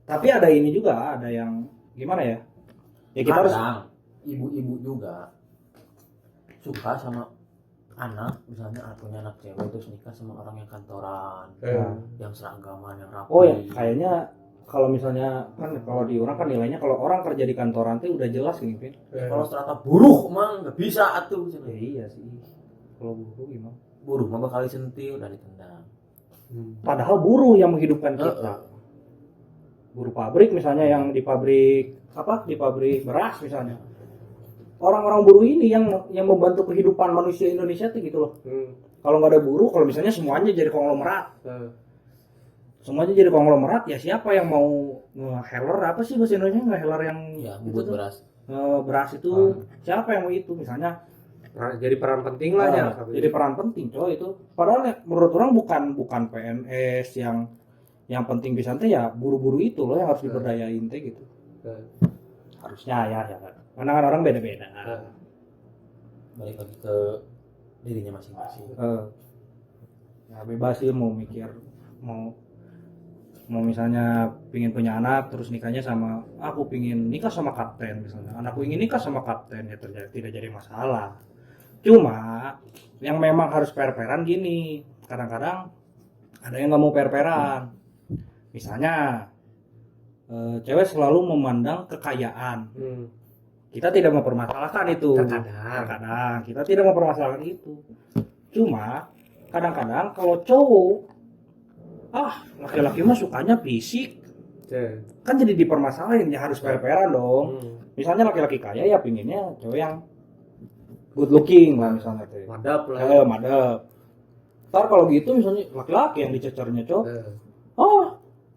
tapi ada ini juga, ada yang gimana ya? Ya kita harus Kadang ibu-ibu juga suka sama anak, misalnya punya anak cewek terus nikah sama orang yang kantoran, yang seragaman, yang rapi. Oh ya, kayaknya kalau misalnya kan kalau di orang kan nilainya kalau orang kerja di kantoran tuh udah jelas gitu. Kalau strata buruh mah nggak bisa atuh. Ya iya sih. Kalau buruh gimana? Buruh mah bakal disentil dan ditendang. Padahal buruh yang menghidupkan kita. Buruh pabrik misalnya, yang di pabrik apa? Di pabrik beras misalnya. Orang-orang buruh ini yang membantu kehidupan manusia Indonesia tuh gitu loh. Kalau nggak ada buruh, kalau misalnya semuanya jadi konglomerat. Semuanya jadi konglomerat, ya siapa yang mau nge-heller, apa sih bahasa Indonesia, nge-heller yang Ya, itu bubut tuh? beras. Beras itu siapa yang mau itu misalnya? Jadi peran penting lah ya. Jadi peran penting coy itu. Padahal ya, menurut orang bukan PNS yang penting bisa teh ya buru-buru itu loh yang harus diberdayain teh gitu. Harusnya ya. Karena kan orang beda-beda. balik lagi ke dirinya masing-masing. Ya bebas sih mau mikir mau misalnya pingin punya anak terus nikahnya sama aku pingin nikah sama kapten misalnya, anakku ingin nikah sama kapten, ya tidak jadi masalah. Cuma yang memang harus per-peran gini, kadang-kadang ada yang nggak mau per-peran. Misalnya cewek selalu memandang kekayaan. Kita tidak mempermasalahkan itu. Kadang kita tidak mempermasalahkan itu. Cuma kadang-kadang kalau cowok laki-laki mah sukanya fisik, kan jadi dipermasalahin, ya harus per-peran dong. Misalnya laki-laki kaya ya pinginnya cowok yang good looking lah misalnya tuh. Madap lah. Madap. Ntar kalau gitu misalnya laki-laki yang dicecernya cowok,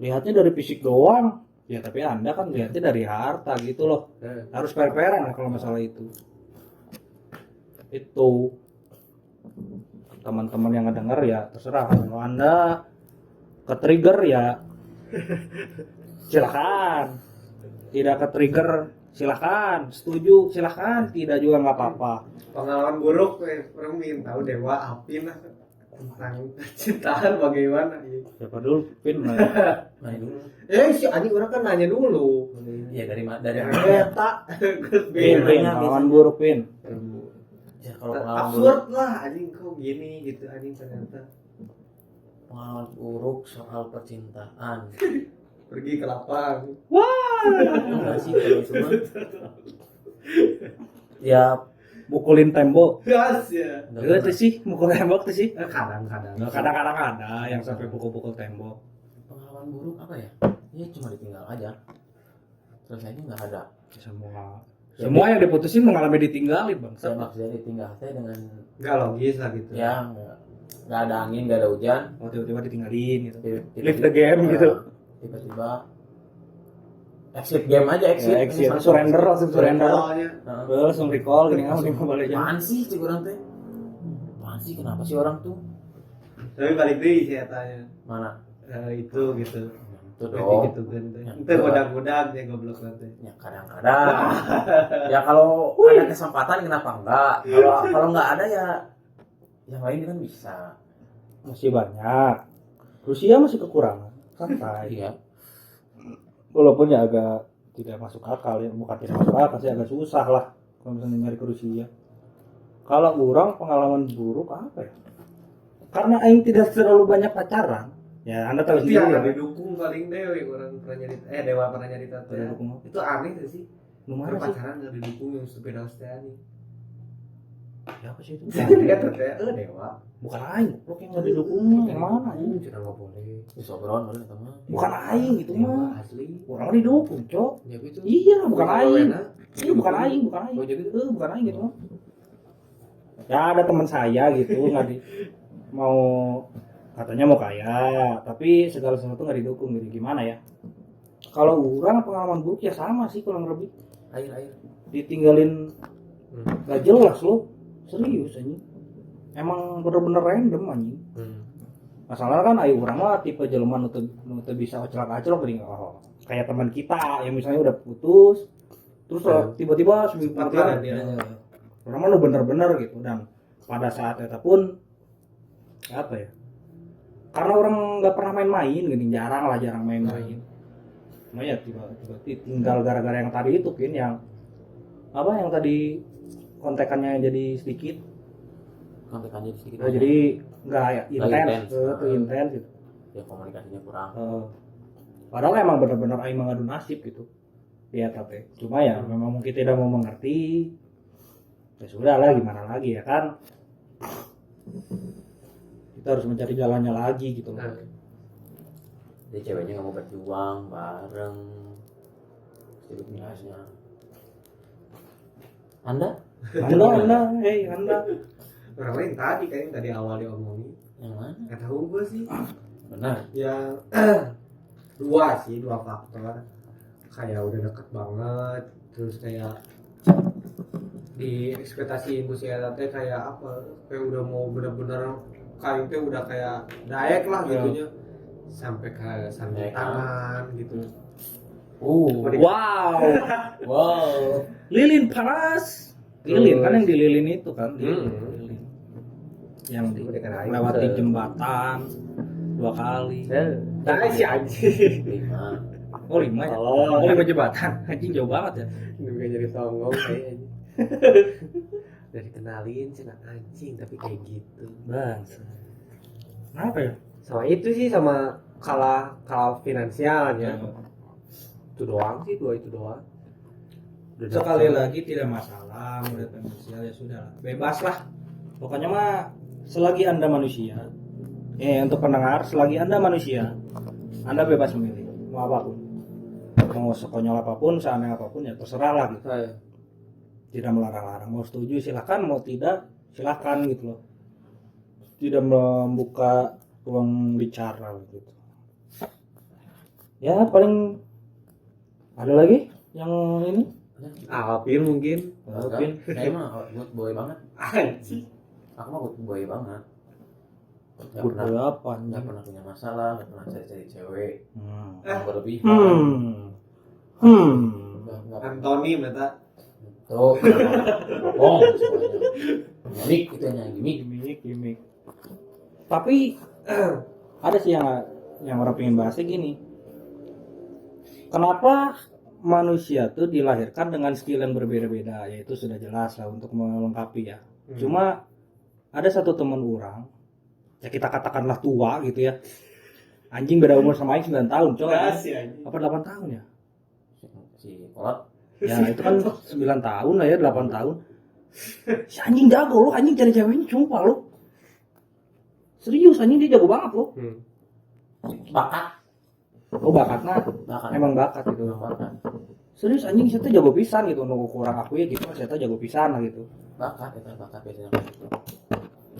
lihatnya dari fisik doang. Ya tapi Anda kan lihatnya dari harta gitu loh. Harus per-peran lah kalau masalah itu. Itu teman-teman yang ngedenger ya terserah. Kalau Anda ke-trigger ya silakan. Tidak ke-trigger silakan. Setuju silakan. Tidak juga nggak apa-apa. Pengalaman buruk orang ingin tahu Dewa Apin lah tentang cintaan bagaimana. Siapa dulu? Pin. Mana dulu? Si Ani orang kan nanya dulu. Iya dari Eta. Pin, pengalaman buruk Pin. Ya kalau pengalaman Absurd lah anjing kok gini gitu anjing ternyata. pengalaman buruk soal percintaan. Pergi ke lapang. Enggak sih kalau itu mah. Ya Mukulin tembok. Gas ya. Itu sih mukul tembok tuh sih. Kadang-kadang. Kadang-kadang ada yang sampai pukul-pukul tembok. pengalaman buruk apa ya? Ya cuma ditinggal aja. Terus lagi nggak ada. Semua yang diputusin mengalami ditinggalin bang. Saya maksudnya ditinggal saya dengan Enggak logis lah gitu. ya nggak ada angin, nggak ada hujan. Tiba-tiba ditinggalin gitu. Tiba-tiba- Live the game gitu. Tiba-tiba exit game aja exit. Ya, exit. Surrender langsung surrender. Heeh. Langsung recall gini langsung kembali aja. Apaan sih cik orang teh? Apaan sih kenapa sih orang tuh? Tapi balik deh saya tanya. Mana? Itu gitu. Itu Berarti dong. gitu kan. Yang Itu bodak-bodak ya goblok nanti. Ya kadang-kadang. Ya kalau ada kesempatan kenapa enggak? Kalau nggak ada ya yang lain kan bisa. Masih banyak. Rusia masih kekurangan. Santai. Iya. Walaupun ya agak tidak masuk akal ya, bukan tidak masuk akal sih, agak susah lah kalau misalnya nyari ke Rusia. Kalau orang pengalaman buruk apa ya? Karena aing tidak terlalu banyak pacaran. Ya Anda tahu Itu yang sendiri ya. didukung paling Dewi orang pernah nyari Dewa pernah nyari tato ya. Didukung. Itu aneh tuh sih. Lumayan sih. Pacaran nggak didukung yang sepeda Steani. Siapa sih itu? Dia katanya Dewa. Bukan aing, goblok yang nggak didukung yang mana aing? Sudah nggak boleh. Bisa obrolan boleh teman. Bukan aing itu mah. Asli. Orang didukung, Cok. Ya gitu. Iya, bukan aing. Iya, bukan Iya. aing, bukan aing. Oh, jadi Bukan aing gitu mah. Ya ada teman saya gitu nggak di mau katanya mau kaya, tapi segala sesuatu nggak didukung gitu. Gimana ya? Kalau orang pengalaman buruk ya sama sih kurang lebih. Air. Ditinggalin gak jelas lo. Serius anjing. Emang bener-bener random anjing. Masalahnya kan ayo urang mah tipe jelema nu teu bisa ocelak-acelok geuning kayak teman kita yang misalnya udah putus terus tiba-tiba seminggu kemudian urang mah nu bener-bener gitu, dan pada saat itu pun apa ya? Karena orang nggak pernah main-main gini, jarang main-main. Nah ya tiba-tiba tinggal gara-gara yang tadi itu kan yang apa yang tadi kontekannya jadi sedikit. Kontekannya sedikit. Oh, jadi nggak ya intens, intens gitu. Ya komunikasinya kurang. Padahal emang benar-benar aing mengadu nasib gitu. Ya tapi cuma ya memang mungkin tidak mau mengerti. Ya sudah lah, gimana lagi ya kan. Kita harus mencari jalannya lagi gitu loh. Jadi ceweknya nggak mau berjuang bareng. Hidup biasanya. Anda? Anda. orang lain tadi kayaknya tadi awal diomongin. Yang mana? Nggak tahu gue sih. Benar. Yang dua faktor. Kayak udah deket banget, terus kayak di ekspektasi ibu saya teh kayak apa? Kayak udah mau bener-bener kayak itu udah kayak daek lah gitunya. Sampai ke sandal tangan gitu. Wow. Wow. Lilin panas. Lilin kan yang di lilin itu kan, di Hmm. lilin. Yang di, Mereka naik. lewati jembatan 2 kali. Nah, si anjing. 5. Oh 5 ya? Oh. Oh 5 jembatan. Anjing jauh banget ya. Juga jadi songong kayaknya. Udah dikenalin cina anjing tapi kayak gitu. Bang. Kenapa ya? Sama itu sih sama kalah finansialnya. Itu doang sih, 2 itu doang. Udah Sekali dapet. lagi tidak masalah, murid finansial ya sudah lah. Bebas lah. Pokoknya mah selagi Anda manusia. Untuk pendengar, selagi Anda manusia, Anda bebas memilih mau apapun. Mau sekonyol apapun, seaneh apapun ya terserah lah gitu. Tidak melarang-larang. Mau setuju silakan, mau tidak silakan gitu loh. Tidak membuka ruang bicara gitu. Ya paling ada lagi yang ini. Alvin mungkin. Alvin. Saya mah good boy banget. Anjing. Aku mah good boy banget. Gak Good pernah, boy apa? gak pernah punya masalah, gak pernah cari-cari cewek yang berlebihan. Gak Anthony mata. tuh, bohong semuanya. Gimik itu hanya Gimik. Tapi ada sih yang orang pengen bahasnya gini. Kenapa manusia tuh dilahirkan dengan skill yang berbeda-beda? Yaitu sudah jelas lah untuk melengkapi ya. Cuma ada satu teman orang, ya kita katakanlah tua gitu ya. Anjing beda umur sama Aing 9 tahun, coy. Apa 8 tahun ya? si kolot. Ya itu kan 9 tahun lah ya, 8 tahun. Si anjing jago lo, anjing cari ceweknya sumpah lo. Serius anjing dia jago banget lo. Bakat. Oh bakatnya, Bakat. emang bakat gitu. Bakat. Serius anjing saya tuh jago pisan gitu, nunggu kurang aku ya gitu, saya tuh jago pisan lah gitu. Bakat itu bakat biasanya kayak gitu.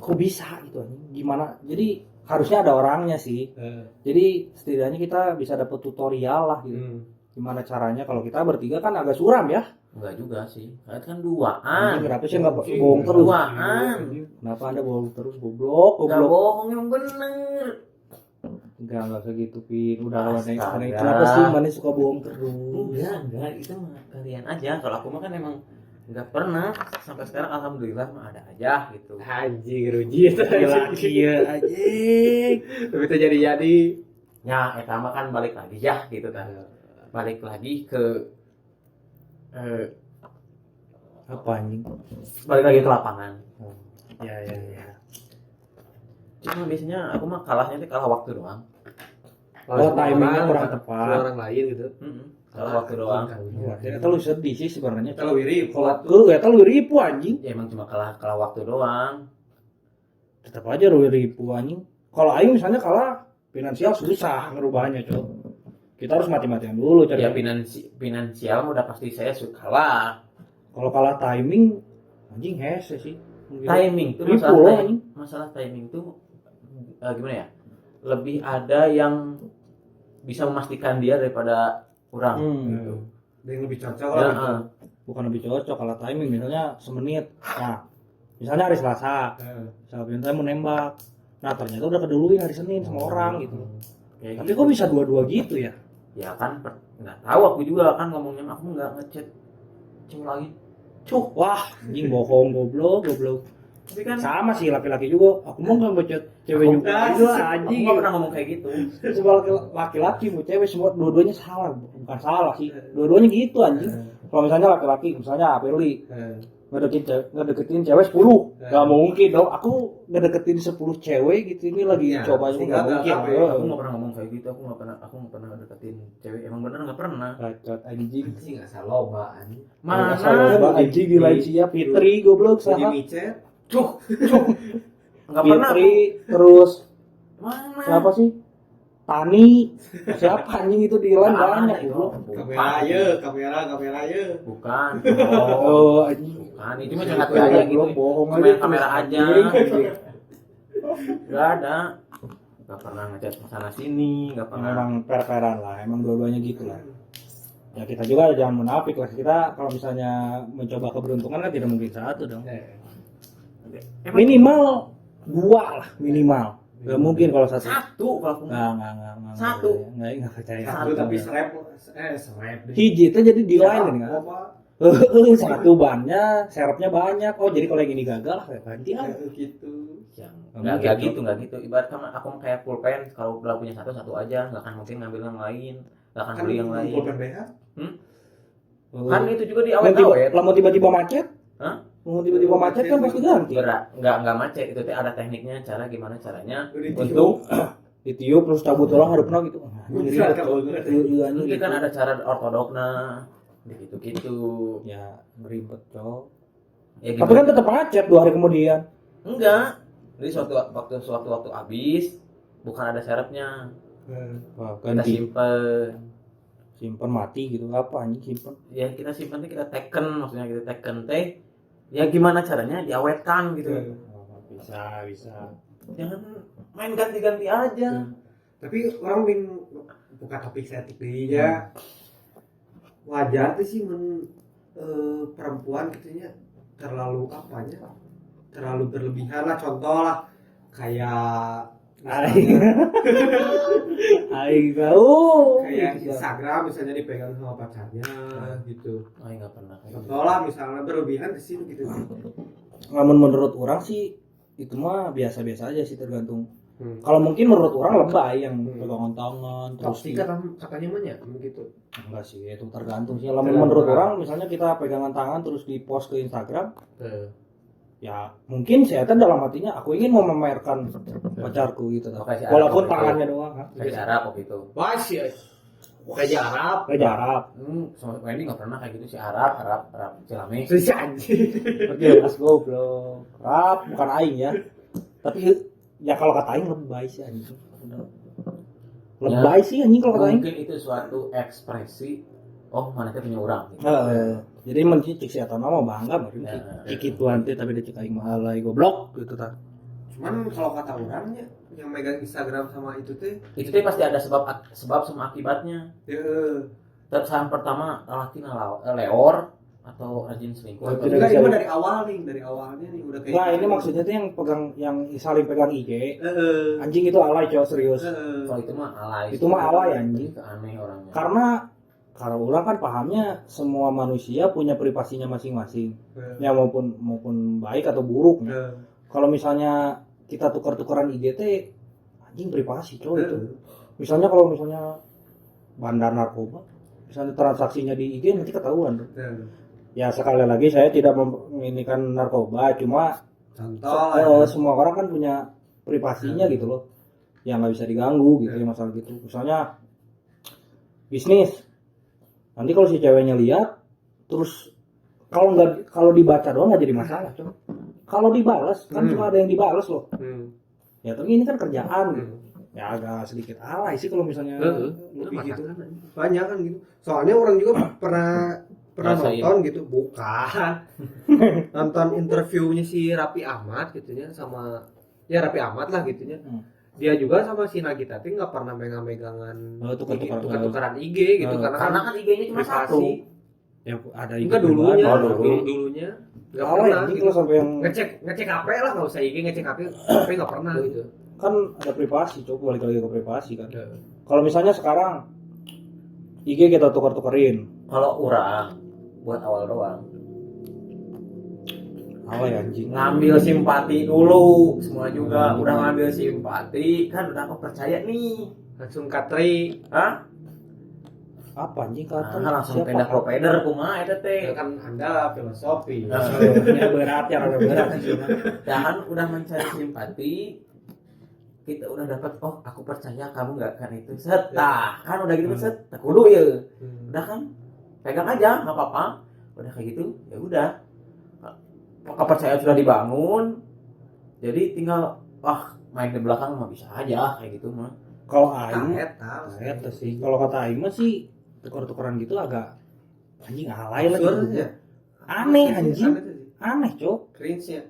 Kok bisa gitu anjing? Gimana? Jadi harusnya ada orangnya sih. Jadi setidaknya kita bisa dapat tutorial lah gitu. Gimana caranya kalau kita bertiga kan agak suram ya. Enggak juga sih. Kalian kan duaan. Anjing kenapa sih nggak bohong terus? Duaan. Kenapa anda bohong terus goblok? Enggak Goblok. bohong yang bener. Enggak segitu Pin. Udah kalau naik Astaga. naik kenapa sih mana suka bohong terus? Enggak, itu mah kalian aja. Kalau aku mah kan emang enggak pernah sampai sekarang alhamdulillah mah ada aja gitu. Anjing rugi itu Laki ya anjing. tapi itu jadi Ya, eta mah kan balik lagi ya gitu kan. Balik lagi ke Apa anjing? balik lagi ke lapangan. Ya. Cuma biasanya aku mah kalahnya tuh kalah waktu doang. Oh, timingnya kurang tepat. orang lain gitu. Kalah waktu doang. Wah, ternyata lu sedih sih sebenarnya. Kalau wiri Kalau lu ternyata lu ribu anjing. Ya emang cuma kalah waktu doang. Tetap aja lu ribu anjing. Kalau aing misalnya kalah finansial susah ngerubahnya, Cok. Kita harus mati-matian dulu cari. Ya finansial udah pasti saya suka kalah. Kalau kalah timing anjing hese sih. Timing tuh Ribu masalah, loh, timing, masalah timing tuh gimana ya? Lebih ada yang bisa memastikan dia daripada orang gitu. Dia yang lebih cocok Ya, lah. Bukan lebih cocok kalau timing misalnya semenit. Nah, misalnya hari Selasa, Selasa mau nembak. Nah, ternyata udah keduluin hari Senin sama orang gitu. Kayak Tapi gitu. kok bisa dua-dua gitu ya? Ya kan nggak tahu aku juga kan ngomongnya aku nggak ngechat cewek lagi. Wah, anjing bohong goblok. Tapi kan Sama sih laki-laki juga. Aku mau nggak ngechat cewek juga. Itu aku anjing. nggak pernah ngomong kayak gitu. Semua laki-laki mau cewek semua dua-duanya salah. Bukan salah sih. Dua-duanya gitu anjing. Kalau misalnya laki-laki, misalnya Apeli ngedeketin cewek 10, nggak mungkin dong. Aku ngedeketin 10 cewek gitu ini lagi Ya, coba juga nggak mungkin. Aku nggak pernah ngomong kayak gitu. Aku nggak pernah deketin cewek. Emang bener nggak pernah. Bacot anjing. Sih nggak salah lobaan. Mana? Coba anjing di lain siap Fitri goblok Jadi saha. micet. Nggak pernah. Fitri terus Mana? siapa sih? Tani. Siapa anjing itu di lain banyak itu. goblok. Kamera ya. Bukan. Oh anjing. Bukan. Itu mah jangan aja gitu. Bohong Cuma aja. yang kamera aja. Gak ada. Gak pernah ngechat sana sini. Gak pernah. Memang per-peran lah, emang dua-duanya gitu lah. Ya kita juga jangan munafik lah. Kita kalau misalnya mencoba keberuntungan kan tidak mungkin satu dong. Minimal 2 lah minimal. Gak mungkin kalau satu. Satu kalau aku. Nggak. Satu. Nggak percaya. Satu tapi serep. Hiji itu jadi di lain kan. Satu bannya serepnya banyak. Oh jadi kalau yang ini gagal kayak ganti ah. Gitu. Yang Nggak nggak gitu. Ibarat kan aku kayak pulpen, kalau udah punya satu aja, nggak akan mungkin ngambil yang lain, nggak akan beli yang lain. Pulpen BH. Kan itu juga di Mau tiba- awet-awet. Mau tiba-tiba macet? Hah? Mau tiba-tiba macet kan pasti ganti. Nggak macet, itu teh ada tekniknya, gimana caranya Ditiup. untuk Ditiup terus cabut ulang hadapna gitu. Bisa kalau itu kan ada cara ortodokna gitu. Ya ribet cok. Ya, Tapi kan tetap macet 2 hari kemudian. enggak. Jadi suatu waktu habis, bukan ada serepnya. Wah, Kita ganti simpen. mati gitu apa anjing simpen. Ya kita simpen teh, kita teken, maksudnya kita teken teh. Ya gimana caranya diawetkan gitu. Bisa. Jangan main ganti-ganti aja. Tapi orang buka topik setik deui ya. Wajar tuh sih perempuan gitunya terlalu apanya? Terlalu berlebihan lah, contoh lah kayak Aing tahu. kayak Instagram misalnya dipegang sama pacarnya gitu. Nggak pernah kayak gitu. Contoh lah misalnya berlebihan ke sini gitu. Namun menurut orang sih itu mah biasa-biasa aja sih tergantung. Kalau mungkin menurut orang lebay yang pegangan tangan terus Toksik katanya mah ya gitu. enggak sih itu tergantung sih. Lamun menurut orang misalnya kita pegangan tangan terus di post ke Instagram ya mungkin saya dalam hatinya aku ingin memamerkan pacarku gitu Oke, si walaupun Arab tangannya doang kan. Kayak Arab waktu itu. Wah sih. Kayak Arab. Raja Arab Sama Wendy nggak pernah kayak gitu, si Arab Cilames. Si anjing. jelas goblok Arab bukan aing ya tapi ya kalau kata aing lebay sih anjing lebay sih anjing kalau kata aing. Mungkin itu suatu ekspresi. Oh, mana teh punya orang. Gitu. Jadi mencicik si eta mah bangga baru Ya. cicik tuan teh tapi dia cek aing mah alay goblok gitu tah. Cuman kalau kata orangnya yang megang Instagram sama itu teh Itu teh pasti ada sebab sama akibatnya. ya Saat pertama laki leor atau rajin selingkuh. Oh, atau tidak Enggak, bisa. ini dari awalnya nih udah kayak Nah, gitu. ini maksudnya tuh yang pegang yang saling pegang IG. Heeh. Anjing itu alay cowok serius. Kalau itu mah alay. Itu mah alay, anjing. Itu aneh orangnya. Karena orang kan pahamnya semua manusia punya privasinya masing-masing. Ya maupun baik atau buruk. Kalau misalnya kita tukar-tukaran IG teh anjing privasi cowok itu. Misalnya kalau misalnya bandar narkoba, misalnya transaksinya di IG nanti ketahuan. Ya sekali lagi saya tidak meminikan narkoba, cuma Contoh semua orang kan punya privasinya gitu loh, yang nggak bisa diganggu gitu ya masalah gitu. Misalnya bisnis, nanti kalau si ceweknya lihat, terus kalau dibaca doang nggak jadi masalah, cuma kalau dibalas kan cuma ada yang dibalas loh. Ya tapi ini kan kerjaan gitu. Ya agak sedikit alay sih kalau misalnya lebih gitu. banyak kan gitu. Soalnya orang juga pernah Rasain. nonton gitu, bukan nonton interviewnya si Raffi Ahmad gitunya sama ya Raffi Ahmad lah gitunya. Dia juga sama si Nagita tuh nggak pernah megang-megangan tukar-tukaran IG gitu Karena kan IG-nya cuma privasi. satu. Ya ada Enggak dulunya, dulu. dulunya nggak alay pernah. anjing Gitu. kalau sampai yang Ngecek HP lah, nggak usah IG, ngecek HP nggak pernah gitu. kan ada privasi, coba balik lagi ke privasi kan. Kalau misalnya sekarang IG kita tukar-tukarin, Kalau orang buat awal doang. alay anjing. Ngambil simpati dulu, semua juga udah ngambil simpati, kan udah aku percaya nih. Langsung katri. Hah? Apa anjing kata? Nah, langsung pindah provider kumaha eta teh. Kan Anda filosofi. Ya berat ya, rada berat sih. Ya kan udah mencari simpati, kita udah dapat, oh aku percaya kamu nggak akan itu set, kan udah gitu set, tak kudu ya, udah kan pegang aja nggak apa-apa, udah kayak gitu ya udah, kepercayaan sudah dibangun, jadi tinggal main di belakang mah bisa aja kayak gitu mah. Kalau aing, Eta sih. Kalau kata aing mah sih tukar-tukaran gitu agak anjing alay lah gitu. Aneh anjing, aneh cok, cringe ya.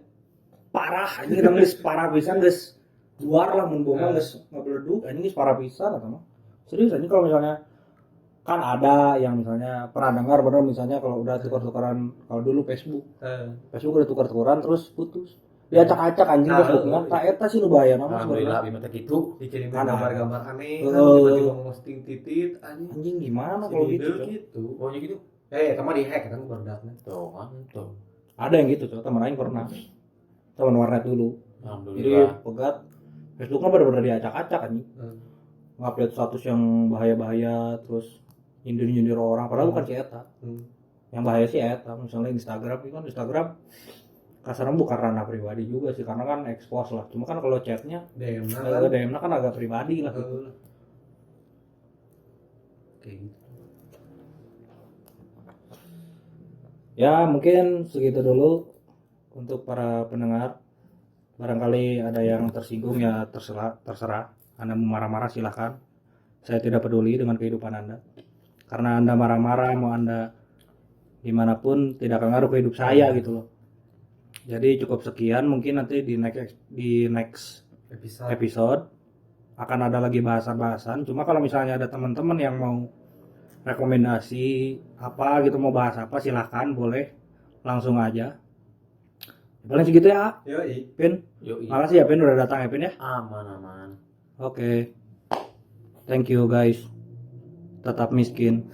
parah anjing kita geus parah pisan geus luar lah mun bohong geus ngabeleduk anjing geus parah pisan eta mah. Serius anjing kalau misalnya kan ada yang misalnya pernah dengar bener misalnya kalau udah tukar-tukaran kalau dulu Facebook udah tukar-tukaran terus putus. Diacak-acak anjing Facebooknya, tak eta sih nu bahaya nama Alhamdulillah abis mah gitu. Dikirim Kan gambar-gambar aneh, ada. kan tiba-tiba posting titit anjing. anjing gimana kalau gitu. Cok? Gitu. Pokoknya gitu. Sama di hack kan berdasarnya. Tuh kan tuh. Ada yang gitu tuh, teman aing pernah. Teman warnet dulu. Jadi Alhamdulillah. pegat Facebooknya benar-benar diacak-acak kan. Ngupdate status yang bahaya-bahaya, terus nyindir-nyindir orang, padahal bukan si eta. Yang bahaya sih eta, misalnya Instagram, itu kan Instagram kasarnya bukan ranah pribadi juga sih, karena kan expose lah. Cuma kan kalau chatnya, DM-nya kan agak pribadi lah. Kayak gitu. Ya mungkin segitu dulu untuk para pendengar. Barangkali ada yang tersinggung ya terserah. Anda mau marah-marah silahkan. Saya tidak peduli dengan kehidupan Anda. Karena Anda marah-marah, mau Anda dimanapun tidak akan ngaruh ke hidup saya gitu loh. Jadi cukup sekian, mungkin nanti di next episode akan ada lagi bahasan-bahasan. Cuma kalau misalnya ada teman-teman yang mau rekomendasi apa gitu, mau bahas apa, silahkan boleh langsung aja. Paling segitu ya, Pin. Makasih ya Pin udah datang ya Pin ya. Aman. Oke. Thank you guys. Tetap miskin.